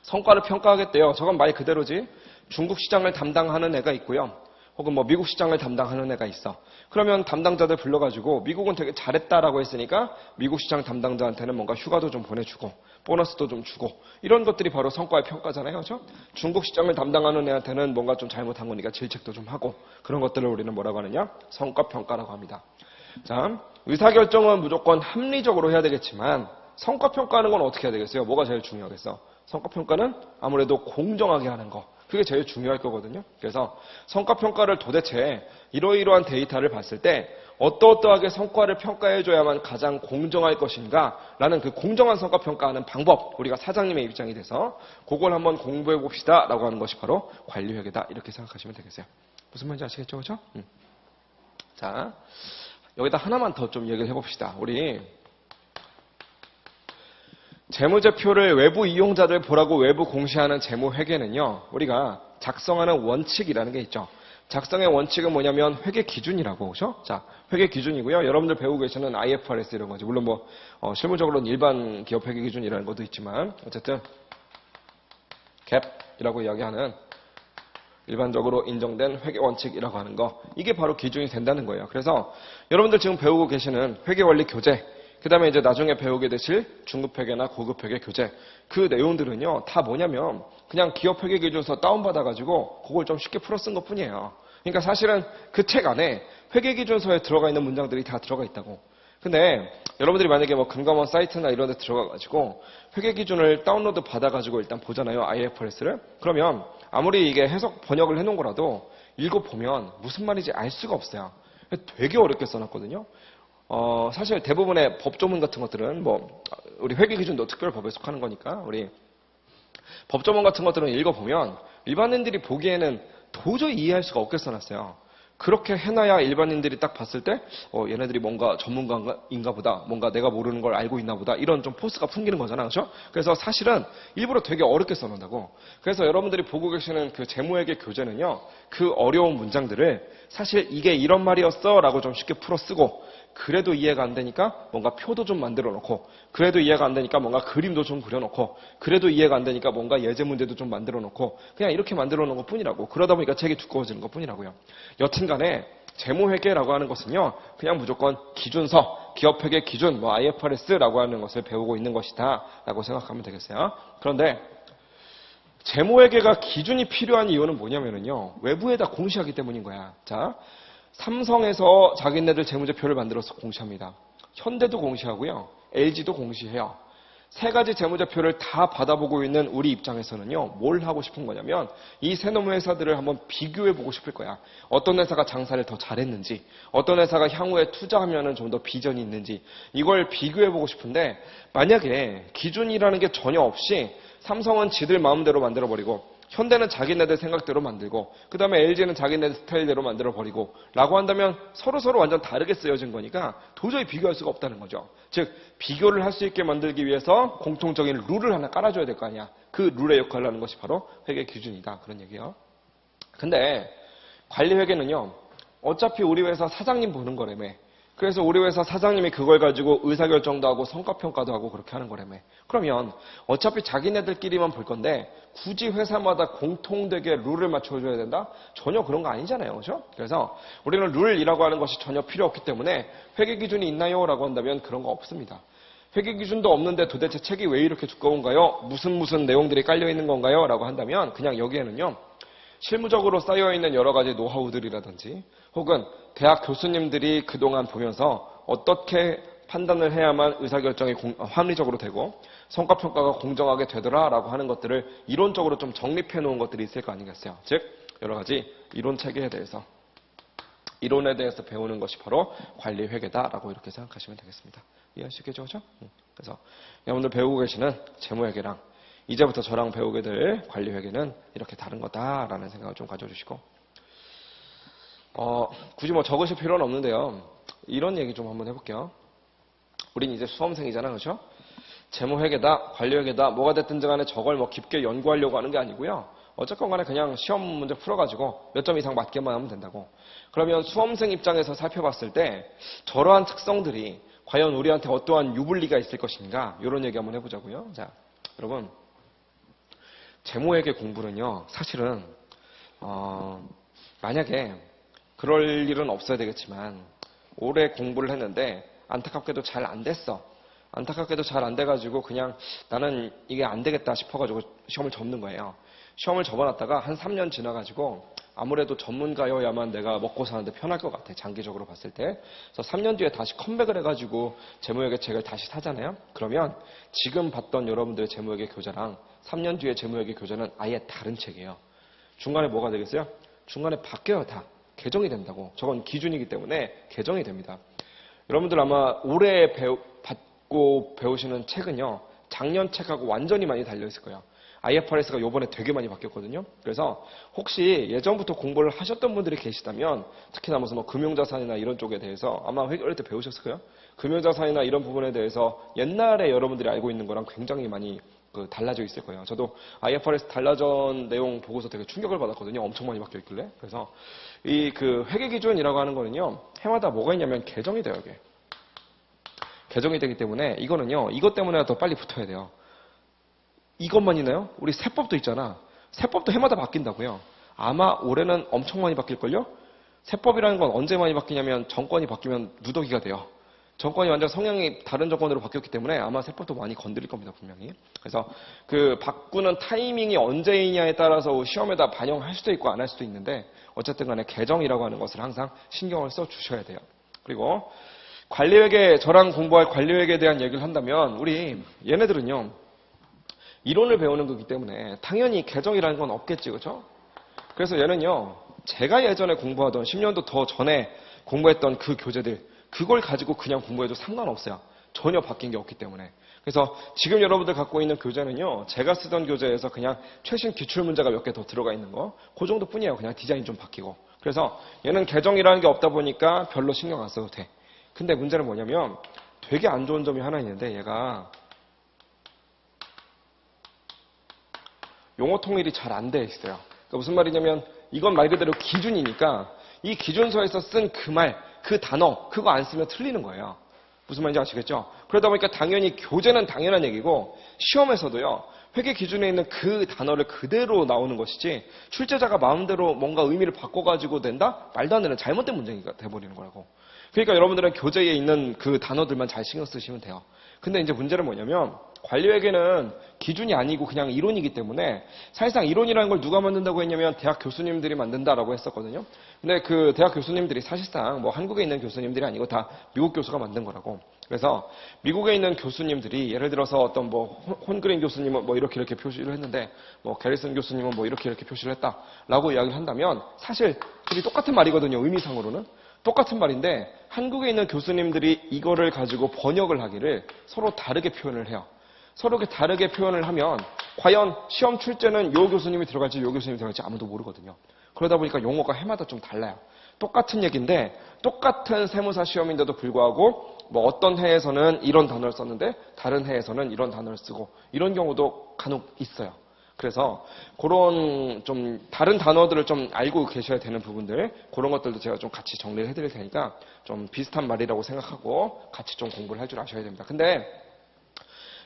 성과를 평가하겠대요. 저건 말 그대로지. 중국 시장을 담당하는 애가 있고요. 혹은 뭐 미국 시장을 담당하는 애가 있어. 그러면 담당자들 불러가지고 미국은 되게 잘했다라고 했으니까 미국 시장 담당자한테는 뭔가 휴가도 좀 보내주고 보너스도 좀 주고 이런 것들이 바로 성과의 평가잖아요. 그렇죠? 중국 시장을 담당하는 애한테는 뭔가 좀 잘못한 거니까 질책도 좀 하고 그런 것들을 우리는 뭐라고 하느냐? 성과평가라고 합니다. 자, 의사결정은 무조건 합리적으로 해야 되겠지만 성과평가하는 건 어떻게 해야 되겠어요? 뭐가 제일 중요하겠어? 성과평가는 아무래도 공정하게 하는 거. 그게 제일 중요할 거거든요. 그래서 성과평가를 도대체 이러이러한 데이터를 봤을 때 어떠어떠하게 성과를 평가해줘야만 가장 공정할 것인가 라는 그 공정한 성과평가하는 방법, 우리가 사장님의 입장이 돼서 그걸 한번 공부해 봅시다 라고 하는 것이 바로 관리회계다, 이렇게 생각하시면 되겠어요. 무슨 말인지 아시겠죠? 그렇죠? 자, 여기다 하나만 더 좀 얘기를 해봅시다. 우리 재무제표를 외부 이용자들 보라고 외부 공시하는 재무회계는요, 우리가 작성하는 원칙이라는 게 있죠. 작성의 원칙은 뭐냐면 회계 기준이라고. 그죠? 자, 회계 기준이고요. 여러분들 배우고 계시는 IFRS 이런 거지. 물론 뭐 실무적으로는 일반 기업 회계 기준이라는 것도 있지만 어쨌든 갭이라고 이야기하는 일반적으로 인정된 회계 원칙이라고 하는 거, 이게 바로 기준이 된다는 거예요. 그래서 여러분들 지금 배우고 계시는 회계원리 교재, 그 다음에 이제 나중에 배우게 되실 중급회계나 고급회계 교재, 그 내용들은요 다 뭐냐면 그냥 기업회계 기준서 다운받아가지고 그걸 좀 쉽게 풀어 쓴 것 뿐이에요. 그러니까 사실은 그 책 안에 회계 기준서에 들어가 있는 문장들이 다 들어가 있다고. 근데 여러분들이 만약에 뭐 금감원 사이트나 이런 데 들어가가지고 회계 기준을 다운로드 받아가지고 일단 보잖아요. IFRS를. 그러면 아무리 이게 해석 번역을 해놓은 거라도 읽어보면 무슨 말인지 알 수가 없어요. 되게 어렵게 써놨거든요. 사실 대부분의 법조문 같은 것들은 뭐 우리 회계 기준도 특별법에 속하는 거니까 우리 법조문 같은 것들은 읽어보면 일반인들이 보기에는 도저히 이해할 수가 없게 써놨어요. 그렇게 해놔야 일반인들이 딱 봤을 때 얘네들이 뭔가 전문가인가 보다. 뭔가 내가 모르는 걸 알고 있나 보다. 이런 좀 포스가 풍기는 거잖아. 그렇죠? 그래서 사실은 일부러 되게 어렵게 써놓는다고. 그래서 여러분들이 보고 계시는 그 재무회계 교재는요. 그 어려운 문장들을 사실 이게 이런 말이었어 라고 좀 쉽게 풀어 쓰고 그래도 이해가 안 되니까 뭔가 표도 좀 만들어 놓고 그래도 이해가 안 되니까 뭔가 그림도 좀 그려놓고 그래도 이해가 안 되니까 뭔가 예제 문제도 좀 만들어 놓고 그냥 이렇게 만들어 놓은 것 뿐이라고. 그러다 보니까 책이 두꺼워지는 것 뿐이라고요. 여튼간에 재무회계라고 하는 것은요. 그냥 무조건 기준서, 기업회계 기준, 뭐 IFRS라고 하는 것을 배우고 있는 것이다 라고 생각하면 되겠어요. 그런데 재무회계가 기준이 필요한 이유는 뭐냐면요. 외부에다 공시하기 때문인 거야. 자, 삼성에서 자기네들 재무제표를 만들어서 공시합니다. 현대도 공시하고요. LG도 공시해요. 세 가지 재무제표를 다 받아보고 있는 우리 입장에서는요. 뭘 하고 싶은 거냐면 이 세 놈의 회사들을 한번 비교해보고 싶을 거야. 어떤 회사가 장사를 더 잘했는지 어떤 회사가 향후에 투자하면 좀 더 비전이 있는지 이걸 비교해보고 싶은데 만약에 기준이라는 게 전혀 없이 삼성은 지들 마음대로 만들어버리고 현대는 자기네들 생각대로 만들고 그 다음에 LG는 자기네들 스타일대로 만들어버리고 라고 한다면 서로 완전 다르게 쓰여진 거니까 도저히 비교할 수가 없다는 거죠. 즉 비교를 할 수 있게 만들기 위해서 공통적인 룰을 하나 깔아줘야 될 거 아니야. 그 룰의 역할을 하는 것이 바로 회계 기준이다. 그런 얘기예요. 근데 관리회계는요. 어차피 우리 회사 사장님 보는 거라며. 그래서 우리 회사 사장님이 그걸 가지고 의사결정도 하고 성과평가도 하고 그렇게 하는 거라며. 그러면 어차피 자기네들끼리만 볼 건데 굳이 회사마다 공통되게 룰을 맞춰줘야 된다? 전혀 그런 거 아니잖아요. 그렇죠? 그래서 우리는 룰이라고 하는 것이 전혀 필요 없기 때문에 회계 기준이 있나요? 라고 한다면 그런 거 없습니다. 회계 기준도 없는데 도대체 책이 왜 이렇게 두꺼운가요? 무슨 내용들이 깔려 있는 건가요? 라고 한다면 그냥 여기에는요. 실무적으로 쌓여있는 여러 가지 노하우들이라든지 혹은 대학 교수님들이 그동안 보면서 어떻게 판단을 해야만 의사결정이 합리적으로 되고 성과평가가 공정하게 되더라라고 하는 것들을 이론적으로 좀 정립해 놓은 것들이 있을 거 아니겠어요. 즉 여러 가지 이론 체계에 대해서 이론에 대해서 배우는 것이 바로 관리회계다라고 이렇게 생각하시면 되겠습니다. 이해하시겠죠? 그렇죠? 그래서 여러분들 배우고 계시는 재무회계랑 이제부터 저랑 배우게 될 관리회계는 이렇게 다른 거다라는 생각을 좀 가져주시고 굳이 뭐 적으실 필요는 없는데요. 이런 얘기 좀 한번 해볼게요. 우린 이제 수험생이잖아. 그렇죠? 재무회계다, 관리회계다, 뭐가 됐든 간에 저걸 뭐 깊게 연구하려고 하는 게 아니고요. 어쨌건 간에 그냥 시험 문제 풀어가지고 몇 점 이상 맞게만 하면 된다고. 그러면 수험생 입장에서 살펴봤을 때 저러한 특성들이 과연 우리한테 어떠한 유불리가 있을 것인가 이런 얘기 한번 해보자고요. 자, 여러분 재무회계 공부는요. 사실은 만약에 그럴 일은 없어야 되겠지만 오래 공부를 했는데 안타깝게도 잘 안 됐어. 안타깝게도 잘 안 돼가지고 그냥 나는 이게 안 되겠다 싶어가지고 시험을 접는 거예요. 시험을 접어놨다가 한 3년 지나가지고 아무래도 전문가여야만 내가 먹고 사는데 편할 것 같아. 장기적으로 봤을 때. 그래서 3년 뒤에 다시 컴백을 해가지고 재무회계 책을 다시 사잖아요. 그러면 지금 봤던 여러분들의 재무회계 교재랑 3년 뒤에 재무회계 교재는 아예 다른 책이에요. 중간에 뭐가 되겠어요? 중간에 바뀌어요. 다. 개정이 된다고. 저건 기준이기 때문에 개정이 됩니다. 여러분들 아마 올해 받고 배우시는 책은요. 작년 책하고 완전히 많이 달려있을 거예요. IFRS가 요번에 되게 많이 바뀌었거든요. 그래서 혹시 예전부터 공부를 하셨던 분들이 계시다면 특히나 무슨 뭐 금융자산이나 이런 쪽에 대해서 아마 회계할 때 배우셨을 거예요. 금융자산이나 이런 부분에 대해서 옛날에 여러분들이 알고 있는 거랑 굉장히 많이 달라져 있을 거예요. 저도 IFRS 달라전 내용 보고서 되게 충격을 받았거든요. 엄청 많이 바뀌어 있길래. 그래서 이 회계 기준이라고 하는 거는요. 해마다 뭐가 있냐면 개정이 돼요. 이게. 개정이 되기 때문에 이거는요. 이것 때문에 더 빨리 붙어야 돼요. 이것만 있나요? 우리 세법도 있잖아. 세법도 해마다 바뀐다고요. 아마 올해는 엄청 많이 바뀔걸요? 세법이라는 건 언제 많이 바뀌냐면 정권이 바뀌면 누더기가 돼요. 정권이 완전 성향이 다른 정권으로 바뀌었기 때문에 아마 세법도 많이 건드릴 겁니다. 분명히. 그래서 바꾸는 타이밍이 언제이냐에 따라서 시험에다 반영할 수도 있고 안 할 수도 있는데 어쨌든 간에 개정이라고 하는 것을 항상 신경을 써 주셔야 돼요. 그리고 관리회계, 저랑 공부할 관리회계에 대한 얘기를 한다면 우리 얘네들은요. 이론을 배우는 거기 때문에 당연히 개정이라는 건 없겠지. 그렇죠? 그래서 얘는요. 제가 예전에 공부하던 10년도 더 전에 공부했던 그 교재들 그걸 가지고 그냥 공부해도 상관없어요. 전혀 바뀐 게 없기 때문에. 그래서 지금 여러분들 갖고 있는 교재는요. 제가 쓰던 교재에서 그냥 최신 기출문제가 몇 개 더 들어가 있는 거 그 정도뿐이에요. 그냥 디자인 좀 바뀌고. 그래서 얘는 계정이라는 게 없다 보니까 별로 신경 안 써도 돼. 근데 문제는 뭐냐면 되게 안 좋은 점이 하나 있는데 얘가 용어 통일이 잘 안 돼 있어요. 그러니까 무슨 말이냐면 이건 말 그대로 기준이니까 이 기준서에서 쓴 그 말, 그 단어, 그거 안 쓰면 틀리는 거예요. 무슨 말인지 아시겠죠? 그러다 보니까 당연히 교재는 당연한 얘기고 시험에서도요. 회계 기준에 있는 그 단어를 그대로 나오는 것이지 출제자가 마음대로 뭔가 의미를 바꿔가지고 낸다? 말도 안 되는 잘못된 문제가 돼버리는 거라고. 그러니까 여러분들은 교재에 있는 그 단어들만 잘 신경 쓰시면 돼요. 근데 이제 문제는 뭐냐면 관리회계는 기준이 아니고 그냥 이론이기 때문에 사실상 이론이라는 걸 누가 만든다고 했냐면 대학 교수님들이 만든다라고 했었거든요. 근데 그 대학 교수님들이 사실상 뭐 한국에 있는 교수님들이 아니고 다 미국 교수가 만든 거라고. 그래서 미국에 있는 교수님들이 예를 들어서 어떤 뭐 혼그린 교수님은 뭐 이렇게 표시를 했는데 뭐 게리슨 교수님은 뭐 이렇게 표시를 했다라고 이야기를 한다면 사실 둘이 똑같은 말이거든요. 의미상으로는. 똑같은 말인데 한국에 있는 교수님들이 이거를 가지고 번역을 하기를 서로 다르게 표현을 해요. 서로 다르게 표현을 하면 과연 시험 출제는 요 교수님이 들어갈지 요 교수님이 들어갈지 아무도 모르거든요. 그러다 보니까 용어가 해마다 좀 달라요. 똑같은 얘기인데 똑같은 세무사 시험인데도 불구하고 뭐 어떤 해에서는 이런 단어를 썼는데 다른 해에서는 이런 단어를 쓰고 이런 경우도 간혹 있어요. 그래서 그런 좀 다른 단어들을 좀 알고 계셔야 되는 부분들 그런 것들도 제가 좀 같이 정리를 해드릴 테니까 좀 비슷한 말이라고 생각하고 같이 좀 공부를 할 줄 아셔야 됩니다. 근데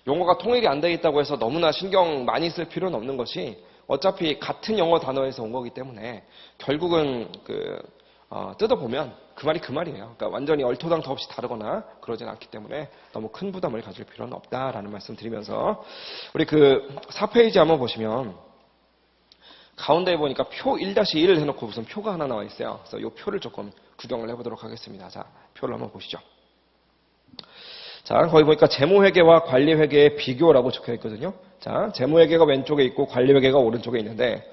용어가 통일이 안 돼 있다고 해서 너무나 신경 많이 쓸 필요는 없는 것이 어차피 같은 영어 단어에서 온 거기 때문에 결국은 뜯어보면 그 말이 그 말이에요. 그러니까 완전히 얼토당토 없이 다르거나 그러진 않기 때문에 너무 큰 부담을 가질 필요는 없다라는 말씀 드리면서 우리 4페이지 한번 보시면 가운데에 보니까 표 1-1을 해놓고 무슨 표가 하나 나와 있어요. 그래서 이 표를 조금 구경을 해보도록 하겠습니다. 자, 표를 한번 보시죠. 자, 거기 보니까 재무회계와 관리회계의 비교라고 적혀 있거든요. 자, 재무회계가 왼쪽에 있고 관리회계가 오른쪽에 있는데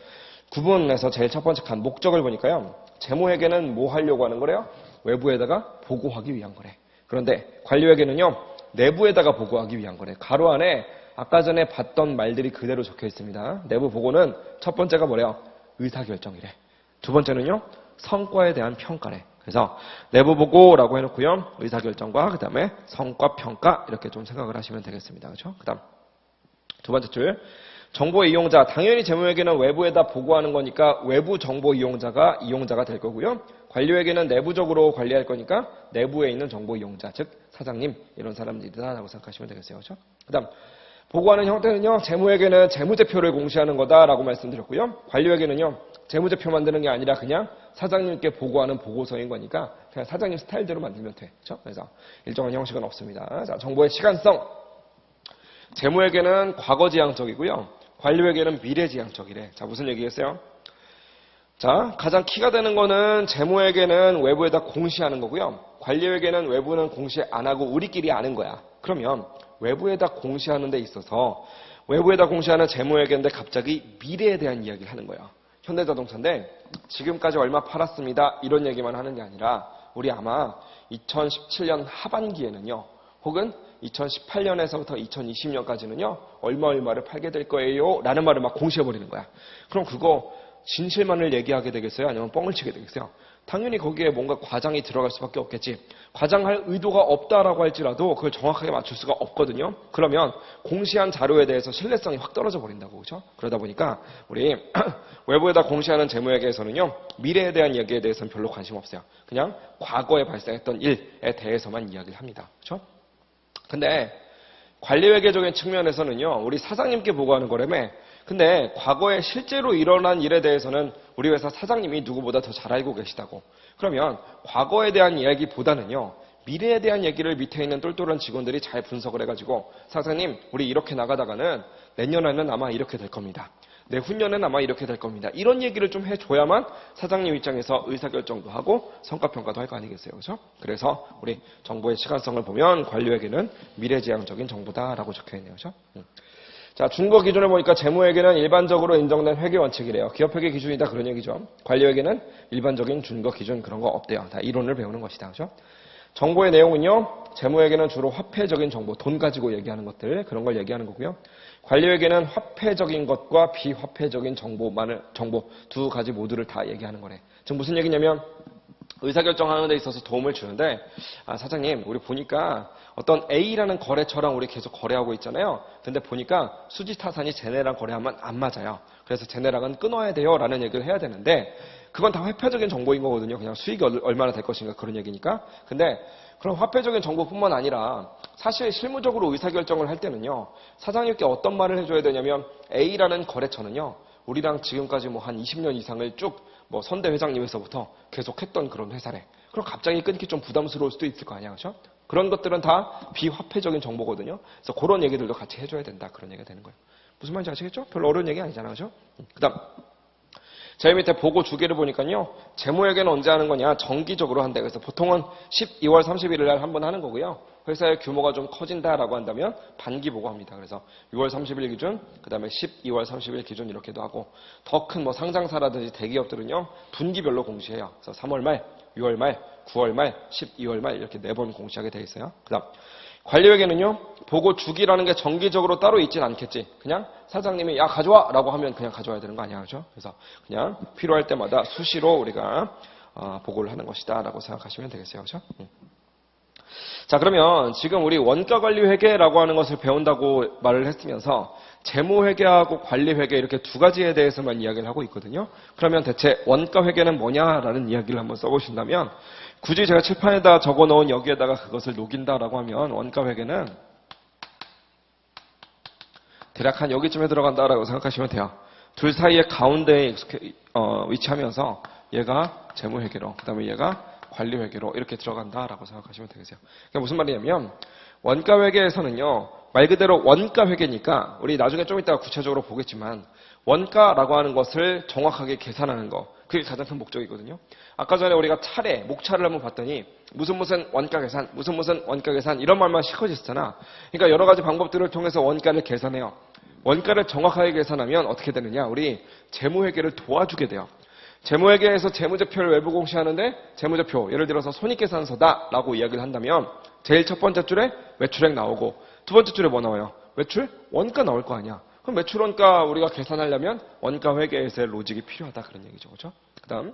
구분해서 제일 첫 번째 칸 목적을 보니까요. 재무회계는 뭐 하려고 하는 거래요? 외부에다가 보고하기 위한 거래. 그런데 관리회계는요. 내부에다가 보고하기 위한 거래. 가로 안에 아까 전에 봤던 말들이 그대로 적혀 있습니다. 내부 보고는 첫 번째가 뭐래요? 의사결정이래. 두 번째는요. 성과에 대한 평가래. 그래서 내부 보고라고 해놓고요. 의사결정과 그 다음에 성과 평가 이렇게 좀 생각을 하시면 되겠습니다. 그렇죠? 그 다음 두 번째 줄 정보 이용자. 당연히 재무회계는 외부에다 보고하는 거니까 외부 정보 이용자가 될 거고요. 관리회계는 내부적으로 관리할 거니까 내부에 있는 정보 이용자, 즉 사장님 이런 사람들이다라고 생각하시면 되겠어요. 그렇죠? 그 다음 보고하는 형태는요. 재무회계는 재무제표를 공시하는 거다라고 말씀드렸고요. 관리회계는요. 재무제표 만드는 게 아니라 그냥 사장님께 보고하는 보고서인 거니까 그냥 사장님 스타일대로 만들면 돼. 그렇죠? 그래서 일정한 형식은 없습니다. 자, 정보의 시간성. 재무회계는 과거지향적이고요. 관리회계는 미래지향적이래. 자, 무슨 얘기겠어요? 자, 가장 키가 되는 거는 재무회계는 외부에다 공시하는 거고요. 관리회계는 외부는 공시 안 하고 우리끼리 아는 거야. 그러면 외부에다 공시하는 데 있어서 외부에다 공시하는 재무회계인데 갑자기 미래에 대한 이야기를 하는 거예요. 현대자동차인데 지금까지 얼마 팔았습니다. 이런 얘기만 하는 게 아니라 우리 아마 2017년 하반기에는요. 혹은 2018년에서부터 2020년까지는요. 얼마를 팔게 될 거예요. 라는 말을 막 공시해버리는 거야. 그럼 그거 진실만을 얘기하게 되겠어요? 아니면 뻥을 치게 되겠어요? 당연히 거기에 뭔가 과장이 들어갈 수밖에 없겠지. 과장할 의도가 없다라고 할지라도 그걸 정확하게 맞출 수가 없거든요. 그러면 공시한 자료에 대해서 신뢰성이 확 떨어져 버린다고. 그렇죠? 그러다 보니까 우리 외부에다 공시하는 재무회계에서는요. 미래에 대한 얘기에 대해서는 별로 관심 없어요. 그냥 과거에 발생했던 일에 대해서만 이야기를 합니다. 그렇죠? 근데 관리회계적인 측면에서는요. 우리 사장님께 보고하는 거라며. 근데 과거에 실제로 일어난 일에 대해서는 우리 회사 사장님이 누구보다 더 잘 알고 계시다고. 그러면 과거에 대한 이야기보다는요. 미래에 대한 얘기를 밑에 있는 똘똘한 직원들이 잘 분석을 해가지고 사장님 우리 이렇게 나가다가는 내년에는 아마 이렇게 될 겁니다. 내후년에는 아마 이렇게 될 겁니다. 이런 얘기를 좀 해줘야만 사장님 입장에서 의사결정도 하고 성과평가도 할 거 아니겠어요. 그렇죠? 그래서 우리 정보의 시간성을 보면 관리회계는 미래지향적인 정보다라고 적혀있네요. 그렇죠? 자, 준거 기준을 보니까 재무회계는 일반적으로 인정된 회계 원칙이래요. 기업회계 기준이다 그런 얘기죠. 관리회계는 일반적인 준거 기준 그런 거 없대요. 다 이론을 배우는 것이다. 그렇죠? 정보의 내용은요. 재무회계는 주로 화폐적인 정보, 돈 가지고 얘기하는 것들, 그런 걸 얘기하는 거고요. 관리회계는 화폐적인 것과 비화폐적인 정보 두 가지 모두를 다 얘기하는 거래. 지금 무슨 얘기냐면 의사결정하는 데 있어서 도움을 주는데 사장님 우리 보니까 어떤 A라는 거래처랑 우리 계속 거래하고 있잖아요. 근데 보니까 수지타산이 쟤네랑 거래하면 안 맞아요. 그래서 쟤네랑은 끊어야 돼요 라는 얘기를 해야 되는데 그건 다 화폐적인 정보인 거거든요. 그냥 수익이 얼마나 될 것인가 그런 얘기니까. 근데 그럼 화폐적인 정보뿐만 아니라 사실 실무적으로 의사결정을 할 때는요. 사장님께 어떤 말을 해줘야 되냐면 A라는 거래처는요. 우리랑 지금까지 뭐 한 20년 이상을 쭉 뭐 선대 회장님에서부터 계속했던 그런 회사래. 그럼 갑자기 끊기 좀 부담스러울 수도 있을 거 아니야. 그렇죠? 그런 것들은 다 비화폐적인 정보거든요. 그래서 그런 얘기들도 같이 해줘야 된다. 그런 얘기가 되는 거예요. 무슨 말인지 아시겠죠? 별로 어려운 얘기 아니잖아요. 그렇죠? 그다음 제일 밑에 보고 주기를 보니까요. 재무회계는 언제 하는 거냐? 정기적으로 한대. 그래서 보통은 12월 31일 날 한 번 하는 거고요. 회사의 규모가 좀 커진다라고 한다면 반기 보고합니다. 그래서 6월 30일 기준, 그 다음에 12월 30일 기준 이렇게도 하고 더 큰 뭐 상장사라든지 대기업들은요. 분기별로 공시해요. 그래서 3월 말, 6월 말, 9월 말, 12월 말 이렇게 4번 공시하게 돼 있어요. 그 다음 관리회계는요. 보고 주기라는 게 정기적으로 따로 있진 않겠지. 그냥 사장님이 야 가져와 라고 하면 그냥 가져와야 되는 거 아니야. 그렇죠? 그래서 그냥 필요할 때마다 수시로 우리가 보고를 하는 것이다 라고 생각하시면 되겠어요. 그렇죠? 자 그러면 지금 우리 원가관리회계라고 하는 것을 배운다고 말을 했으면서 재무회계하고 관리회계 이렇게 두 가지에 대해서만 이야기를 하고 있거든요. 그러면 대체 원가회계는 뭐냐라는 이야기를 한번 써보신다면 굳이 제가 칠판에다 적어놓은 여기에다가 그것을 녹인다라고 하면 원가회계는 대략 한 여기쯤에 들어간다라고 생각하시면 돼요. 둘 사이의 가운데에 위치하면서 얘가 재무회계로 그 다음에 얘가 관리회계로 이렇게 들어간다라고 생각하시면 되겠어요. 그게 무슨 말이냐면 원가회계에서는요. 말 그대로 원가회계니까 우리 나중에 좀 이따가 구체적으로 보겠지만 원가라고 하는 것을 정확하게 계산하는 거 그게 가장 큰 목적이거든요. 아까 전에 우리가 목차를 한번 봤더니 무슨 원가 계산, 무슨 원가 계산 이런 말만 시커졌잖아. 그러니까 여러 가지 방법들을 통해서 원가를 계산해요. 원가를 정확하게 계산하면 어떻게 되느냐? 우리 재무회계를 도와주게 돼요. 재무회계에서 재무제표를 외부 공시하는데 재무제표 예를 들어서 손익계산서다라고 이야기를 한다면 제일 첫 번째 줄에 매출액 나오고 두 번째 줄에 뭐 나와요? 매출? 원가 나올 거 아니야. 그럼 매출 원가 우리가 계산하려면 원가회계에서의 로직이 필요하다 그런 얘기죠. 그렇죠? 그 다음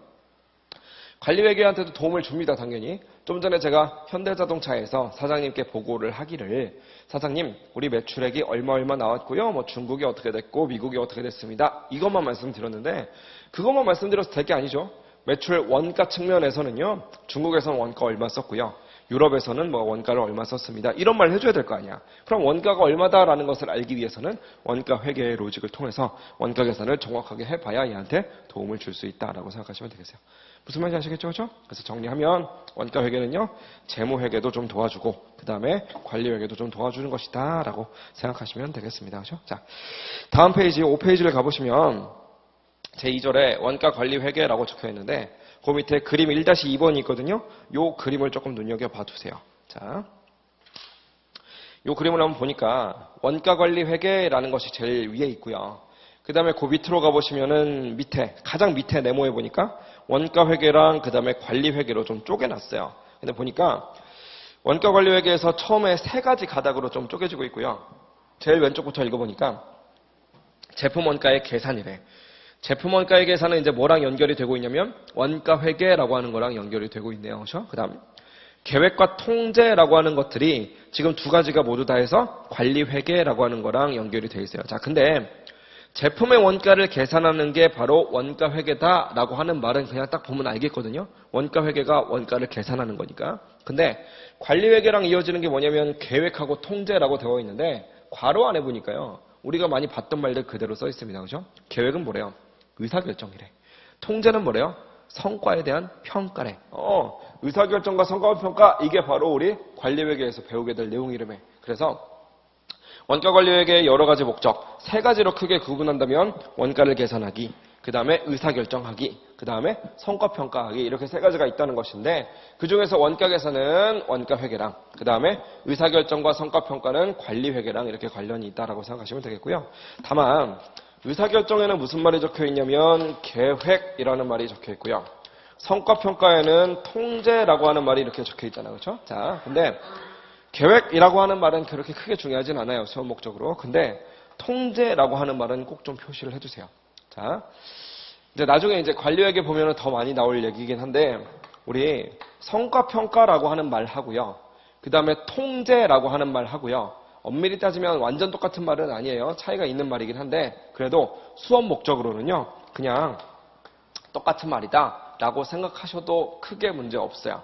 관리회계한테도 도움을 줍니다. 당연히. 좀 전에 제가 현대자동차에서 사장님께 보고를 하기를 사장님 우리 매출액이 얼마 나왔고요. 뭐 중국이 어떻게 됐고 미국이 어떻게 됐습니다. 이것만 말씀드렸는데 그것만 말씀드려서 될 게 아니죠. 매출 원가 측면에서는요. 중국에서는 원가 얼마 썼고요. 유럽에서는 뭐 원가를 얼마 썼습니다. 이런 말 해줘야 될 거 아니야. 그럼 원가가 얼마다라는 것을 알기 위해서는 원가 회계의 로직을 통해서 원가 계산을 정확하게 해봐야 얘한테 도움을 줄 수 있다라고 생각하시면 되겠어요. 무슨 말인지 아시겠죠? 그렇죠? 그래서 정리하면 원가 회계는요. 재무 회계도 좀 도와주고 그 다음에 관리 회계도 좀 도와주는 것이다 라고 생각하시면 되겠습니다. 그렇죠? 자, 다음 페이지 5페이지를 가보시면 제2절에 원가 관리 회계라고 적혀 있는데 그 밑에 그림 1-2번이 있거든요. 요 그림을 조금 눈여겨봐 두세요. 자, 요 그림을 한번 보니까 원가 관리 회계라는 것이 제일 위에 있고요. 그 다음에 그 밑으로 가보시면은 가장 밑에 네모에 보니까 원가 회계랑 그 다음에 관리 회계로 좀 쪼개놨어요. 근데 보니까 원가 관리 회계에서 처음에 3가지 가닥으로 좀 쪼개지고 있고요. 제일 왼쪽부터 읽어보니까 제품 원가의 계산이래. 제품 원가의 계산은 이제 뭐랑 연결이 되고 있냐면 원가 회계라고 하는 거랑 연결이 되고 있네요. 그렇죠? 그다음 계획과 통제라고 하는 것들이 지금 두 가지가 모두 다 해서 관리 회계라고 하는 거랑 연결이 되어 있어요. 자, 근데 제품의 원가를 계산하는 게 바로 원가 회계다라고 하는 말은 그냥 딱 보면 알겠거든요. 원가 회계가 원가를 계산하는 거니까. 근데 관리 회계랑 이어지는 게 뭐냐면 계획하고 통제라고 되어 있는데 괄호 안에 보니까요. 우리가 많이 봤던 말들 그대로 써 있습니다. 그죠? 계획은 뭐래요? 의사결정이래. 통제는 뭐래요? 성과에 대한 평가래. 의사결정과 성과평가 이게 바로 우리 관리회계에서 배우게 될 내용이라며. 그래서 원가관리회계의 여러 가지 목적 3가지로 크게 구분한다면 원가를 계산하기, 그 다음에 의사결정하기, 그 다음에 성과평가하기 이렇게 3가지가 있다는 것인데 그 중에서 원가 계산은 원가회계랑 그 다음에 의사결정과 성과평가는 관리회계랑 이렇게 관련이 있다라고 생각하시면 되겠고요. 다만 의사결정에는 무슨 말이 적혀 있냐면 계획이라는 말이 적혀 있고요. 성과평가에는 통제라고 하는 말이 이렇게 적혀 있잖아요. 그렇죠? 자, 근데 계획이라고 하는 말은 그렇게 크게 중요하진 않아요. 수업 목적으로. 근데 통제라고 하는 말은 꼭 좀 표시를 해주세요. 자, 이제 나중에 이제 관료에게 보면은 더 많이 나올 얘기이긴 한데, 우리 성과평가라고 하는 말 하고요. 그 다음에 통제라고 하는 말 하고요. 엄밀히 따지면 완전 똑같은 말은 아니에요. 차이가 있는 말이긴 한데, 그래도 수업 목적으로는요, 그냥 똑같은 말이다 라고 생각하셔도 크게 문제 없어요.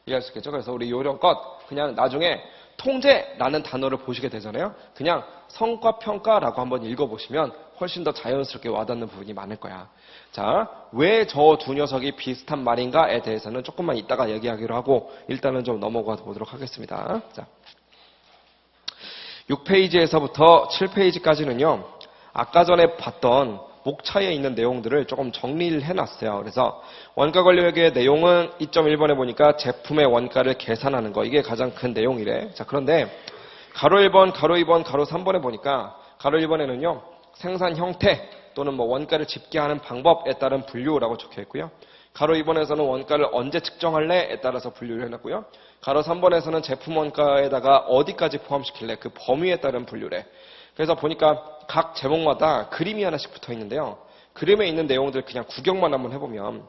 이해할 수 있겠죠? 그래서 우리 요령껏 그냥 나중에 통제라는 단어를 보시게 되잖아요. 그냥 성과평가라고 한번 읽어보시면 훨씬 더 자연스럽게 와닿는 부분이 많을 거야. 자, 왜 저 두 녀석이 비슷한 말인가에 대해서는 조금만 이따가 얘기하기로 하고 일단은 좀 넘어가 보도록 하겠습니다. 자, 6페이지에서부터 7페이지까지는요. 아까 전에 봤던 목차에 있는 내용들을 조금 정리를 해놨어요. 그래서 원가 관료에게 내용은 2.1번에 보니까 제품의 원가를 계산하는 거. 이게 가장 큰 내용이래. 자, 그런데 가로 1번, 가로 2번, 가로 3번에 보니까 가로 1번에는요. 생산 형태 또는 뭐 원가를 집계하는 방법에 따른 분류라고 적혀 있고요. 가로 2번에서는 원가를 언제 측정할래에 따라서 분류를 해놨고요. 가로 3번에서는 제품 원가에다가 어디까지 포함시킬래 그 범위에 따른 분류래. 그래서 보니까 각 제목마다 그림이 하나씩 붙어 있는데요. 그림에 있는 내용들 그냥 구경만 한번 해보면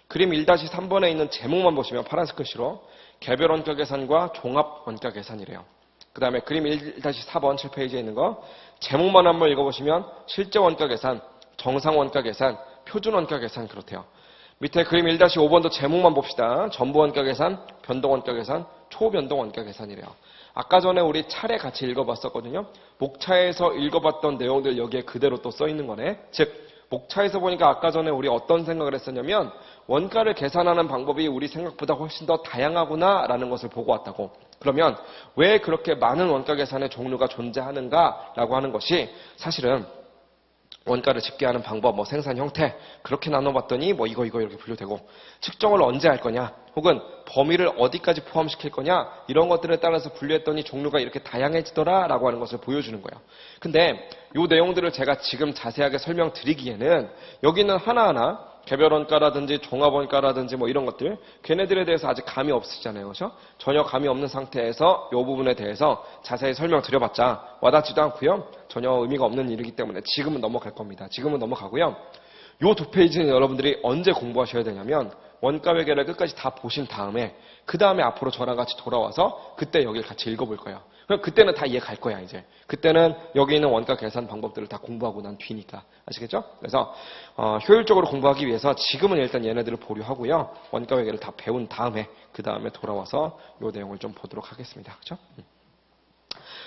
그림 1-3번에 있는 제목만 보시면 파란색 글씨로 개별 원가 계산과 종합 원가 계산이래요. 그 다음에 그림 1-4번 7페이지에 있는 거 제목만 한번 읽어보시면 실제 원가 계산, 정상 원가 계산, 표준 원가 계산 그렇대요. 밑에 그림 1-5번도 제목만 봅시다. 전부 원가 계산, 변동 원가 계산, 초변동 원가 계산이래요. 아까 전에 우리 차례 같이 읽어봤었거든요. 목차에서 읽어봤던 내용들 여기에 그대로 또 써있는 거네. 즉 목차에서 보니까 아까 전에 우리 어떤 생각을 했었냐면 원가를 계산하는 방법이 우리 생각보다 훨씬 더 다양하구나 라는 것을 보고 왔다고. 그러면 왜 그렇게 많은 원가 계산의 종류가 존재하는가 라고 하는 것이 사실은 원가를 집계하는 방법, 뭐 생산 형태 그렇게 나눠봤더니 뭐 이거 이렇게 분류되고 측정을 언제 할 거냐 혹은 범위를 어디까지 포함시킬 거냐 이런 것들에 따라서 분류했더니 종류가 이렇게 다양해지더라 라고 하는 것을 보여주는 거예요. 근데 이 내용들을 제가 지금 자세하게 설명드리기에는 여기는 하나하나 개별 원가라든지 종합 원가라든지 뭐 이런 것들 걔네들에 대해서 아직 감이 없으시잖아요. 그렇죠? 전혀 감이 없는 상태에서 이 부분에 대해서 자세히 설명드려봤자 와닿지도 않고요. 전혀 의미가 없는 일이기 때문에 지금은 넘어갈 겁니다. 지금은 넘어가고요. 이 두 페이지는 여러분들이 언제 공부하셔야 되냐면 원가 회계를 끝까지 다 보신 다음에 그 다음에 앞으로 저랑 같이 돌아와서 그때 여기를 같이 읽어볼 거예요. 그럼 그때는 다 이해 갈 거야 이제. 그때는 여기 있는 원가 계산 방법들을 다 공부하고 난 뒤니까. 아시겠죠? 그래서 효율적으로 공부하기 위해서 지금은 일단 얘네들을 보류하고요. 원가 회계를 다 배운 다음에 그 다음에 돌아와서 이 내용을 좀 보도록 하겠습니다. 그렇죠?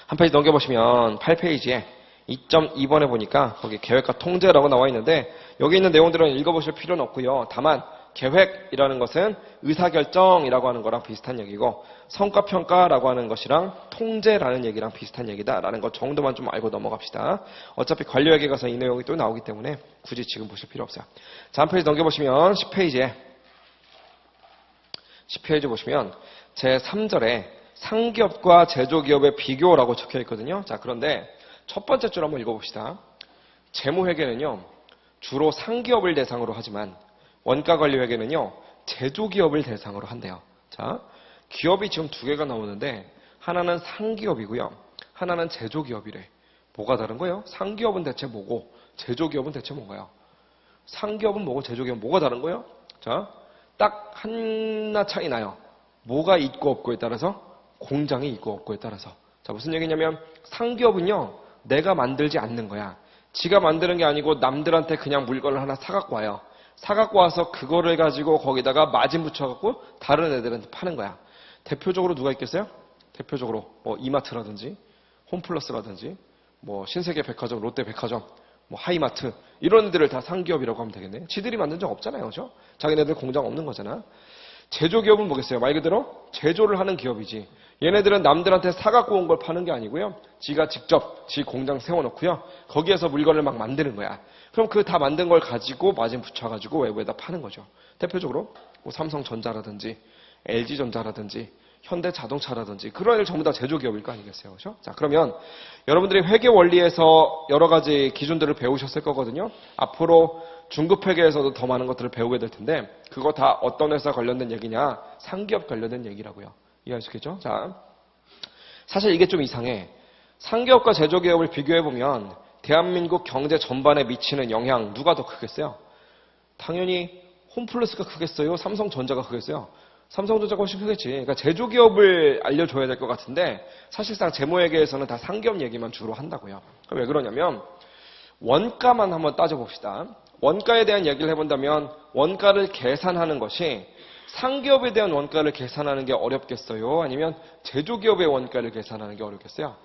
한 페이지 넘겨보시면 8페이지에 2.2번에 보니까 거기 계획과 통제라고 나와 있는데 여기 있는 내용들은 읽어보실 필요는 없고요. 다만 계획이라는 것은 의사결정이라고 하는 거랑 비슷한 얘기고 성과평가라고 하는 것이랑 통제라는 얘기랑 비슷한 얘기다라는 것 정도만 좀 알고 넘어갑시다. 어차피 관료에게 가서 이 내용이 또 나오기 때문에 굳이 지금 보실 필요 없어요. 자, 한 페이지 넘겨보시면 10페이지 보시면 제3절에 상기업과 제조기업의 비교라고 적혀 있거든요. 자, 그런데 첫 번째 줄 한번 읽어봅시다. 재무회계는요. 주로 상기업을 대상으로 하지만 원가관리회계는요. 제조기업을 대상으로 한대요. 자, 기업이 지금 두 개가 나오는데 하나는 상기업이고요. 하나는 제조기업이래. 뭐가 다른 거예요? 상기업은 대체 뭐고 제조기업은 대체 뭔가요? 상기업은 뭐고 제조기업은 뭐가 다른 거예요? 자, 딱 하나 차이 나요. 뭐가 있고 없고에 따라서 공장이 있고 없고에 따라서. 자, 무슨 얘기냐면 상기업은요. 내가 만들지 않는 거야. 지가 만드는 게 아니고 남들한테 그냥 물건을 하나 사갖고 와요. 사갖고 와서 그거를 가지고 거기다가 마진 붙여갖고 다른 애들한테 파는 거야. 대표적으로 누가 있겠어요? 대표적으로 뭐 이마트라든지 홈플러스라든지 뭐 신세계백화점, 롯데백화점, 뭐 하이마트 이런 데를 다 상기업이라고 하면 되겠네. 지들이 만든 적 없잖아요. 그렇죠? 자기네들 공장 없는 거잖아. 제조기업은 뭐겠어요? 말 그대로 제조를 하는 기업이지. 얘네들은 남들한테 사갖고 온 걸 파는 게 아니고요. 지가 직접 지 공장 세워놓고요. 거기에서 물건을 막 만드는 거야. 그럼 그 다 만든 걸 가지고 마진 붙여가지고 외부에다 파는 거죠. 대표적으로 뭐 삼성전자라든지 LG전자라든지 현대 자동차라든지 그런 일 전부 다 제조기업일 거 아니겠어요? 그렇죠? 자, 그러면 여러분들이 회계 원리에서 여러 가지 기준들을 배우셨을 거거든요. 앞으로 중급 회계에서도 더 많은 것들을 배우게 될 텐데 그거 다 어떤 회사 관련된 얘기냐? 상기업 관련된 얘기라고요. 이해하시겠죠? 자, 사실 이게 좀 이상해. 상기업과 제조기업을 비교해보면 대한민국 경제 전반에 미치는 영향 누가 더 크겠어요? 당연히 홈플러스가 크겠어요? 삼성전자가 크겠어요? 삼성전자가 훨씬 크겠지. 그러니까 제조기업을 알려줘야 될 것 같은데 사실상 재무회계에서는 다 상기업 얘기만 주로 한다고요. 그럼 왜 그러냐면 원가만 한번 따져봅시다. 원가에 대한 얘기를 해본다면 원가를 계산하는 것이 상기업에 대한 원가를 계산하는 게 어렵겠어요? 아니면 제조기업의 원가를 계산하는 게 어렵겠어요?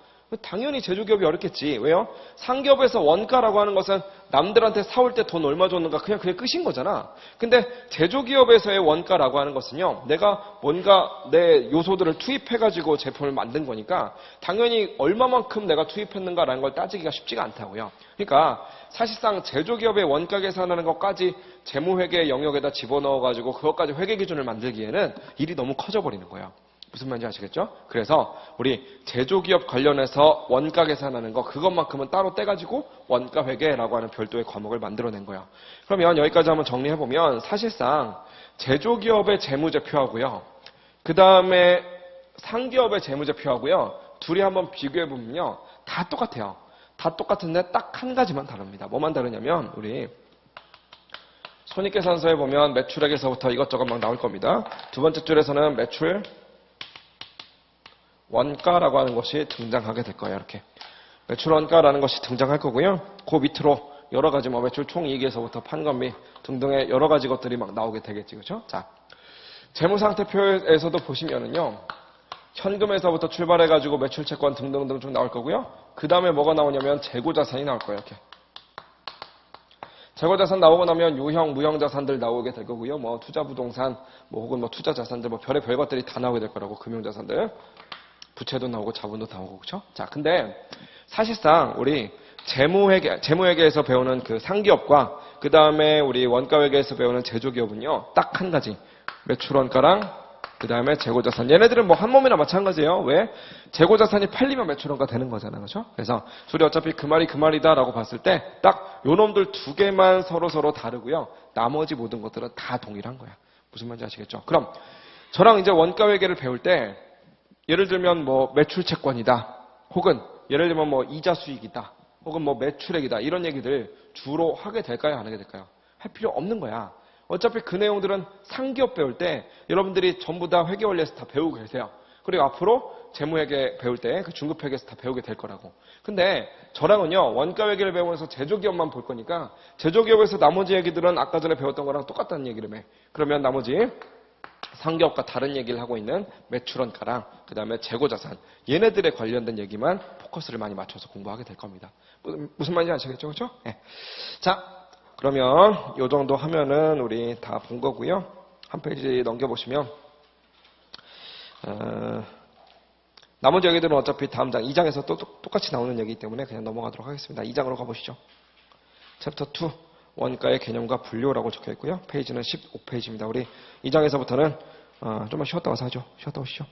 당연히 제조기업이 어렵겠지. 왜요? 상기업에서 원가라고 하는 것은 남들한테 사올 때 돈 얼마 줬는가 그냥 그게 끝인 거잖아. 근데 제조기업에서의 원가라고 하는 것은요. 내가 뭔가 내 요소들을 투입해가지고 제품을 만든 거니까 당연히 얼마만큼 내가 투입했는가라는 걸 따지기가 쉽지가 않다고요. 그러니까 사실상 제조기업의 원가 계산하는 것까지 재무회계 영역에다 집어넣어가지고 그것까지 회계 기준을 만들기에는 일이 너무 커져버리는 거예요. 무슨 말인지 아시겠죠? 그래서 우리 제조기업 관련해서 원가 계산하는 거 그것만큼은 따로 떼가지고 원가 회계라고 하는 별도의 과목을 만들어낸 거예요. 그러면 여기까지 한번 정리해보면 사실상 제조기업의 재무제표하고요. 그 다음에 상기업의 재무제표하고요. 둘이 한번 비교해보면요. 다 똑같아요. 다 똑같은데 딱 한 가지만 다릅니다. 뭐만 다르냐면 우리 손익계산서에 보면 매출액에서부터 이것저것 막 나올 겁니다. 두 번째 줄에서는 매출 원가라고 하는 것이 등장하게 될 거예요. 이렇게 매출 원가라는 것이 등장할 거고요. 그 밑으로 여러 가지 뭐 매출 총이익에서부터 판관비 등등의 여러 가지 것들이 막 나오게 되겠지, 그렇죠? 자, 재무상태표에서도 보시면은요, 현금에서부터 출발해가지고 매출 채권 등등등 쭉 나올 거고요. 그 다음에 뭐가 나오냐면 재고자산이 나올 거예요. 이렇게 재고자산 나오고 나면 유형, 무형 자산들 나오게 될 거고요. 뭐 투자부동산, 뭐 혹은 뭐 투자자산들, 뭐 별의 별 것들이 다 나오게 될 거라고 금융자산들. 부채도 나오고 자본도 나오고 그렇죠? 자, 근데 사실상 우리 재무회계에서 배우는 그 상기업과 그 다음에 우리 원가회계에서 배우는 제조기업은요, 딱 한 가지 매출원가랑 그 다음에 재고자산. 얘네들은 뭐 한 몸이나 마찬가지예요. 왜? 재고자산이 팔리면 매출원가 되는 거잖아요, 그렇죠? 그래서 둘이 어차피 그 말이 그 말이다라고 봤을 때 딱 요놈들 두 개만 서로 다르고요. 나머지 모든 것들은 다 동일한 거야. 무슨 말인지 아시겠죠? 그럼 저랑 이제 원가회계를 배울 때 예를 들면 뭐 매출 채권이다. 혹은 예를 들면 뭐 이자 수익이다. 혹은 뭐 매출액이다. 이런 얘기들 주로 하게 될까요? 안 하게 될까요? 할 필요 없는 거야. 어차피 그 내용들은 상기업 배울 때 여러분들이 전부 다 회계 원리에서 다 배우고 계세요. 그리고 앞으로 재무회계 배울 때 그 중급회계에서 다 배우게 될 거라고. 근데 저랑은요, 원가회계를 배우면서 제조기업만 볼 거니까 제조기업에서 나머지 얘기들은 아까 전에 배웠던 거랑 똑같다는 얘기를 해. 그러면 나머지 상기업과 다른 얘기를 하고 있는 매출원가랑 그 다음에 재고자산 얘네들에 관련된 얘기만 포커스를 많이 맞춰서 공부하게 될 겁니다. 무슨 말인지 아시겠죠? 그렇죠? 네. 자, 그러면 이 정도 하면은 우리 다 본 거고요. 한 페이지 넘겨보시면 나머지 얘기들은 어차피 다음 장 2장에서 또 똑같이 나오는 얘기이기 때문에 그냥 넘어가도록 하겠습니다. 2장으로 가보시죠. 챕터 2 원가의 개념과 분류라고 적혀 있고요. 페이지는 15페이지입니다. 우리 2장에서부터는 좀만 쉬었다 와서 하죠. 쉬었다 오시죠.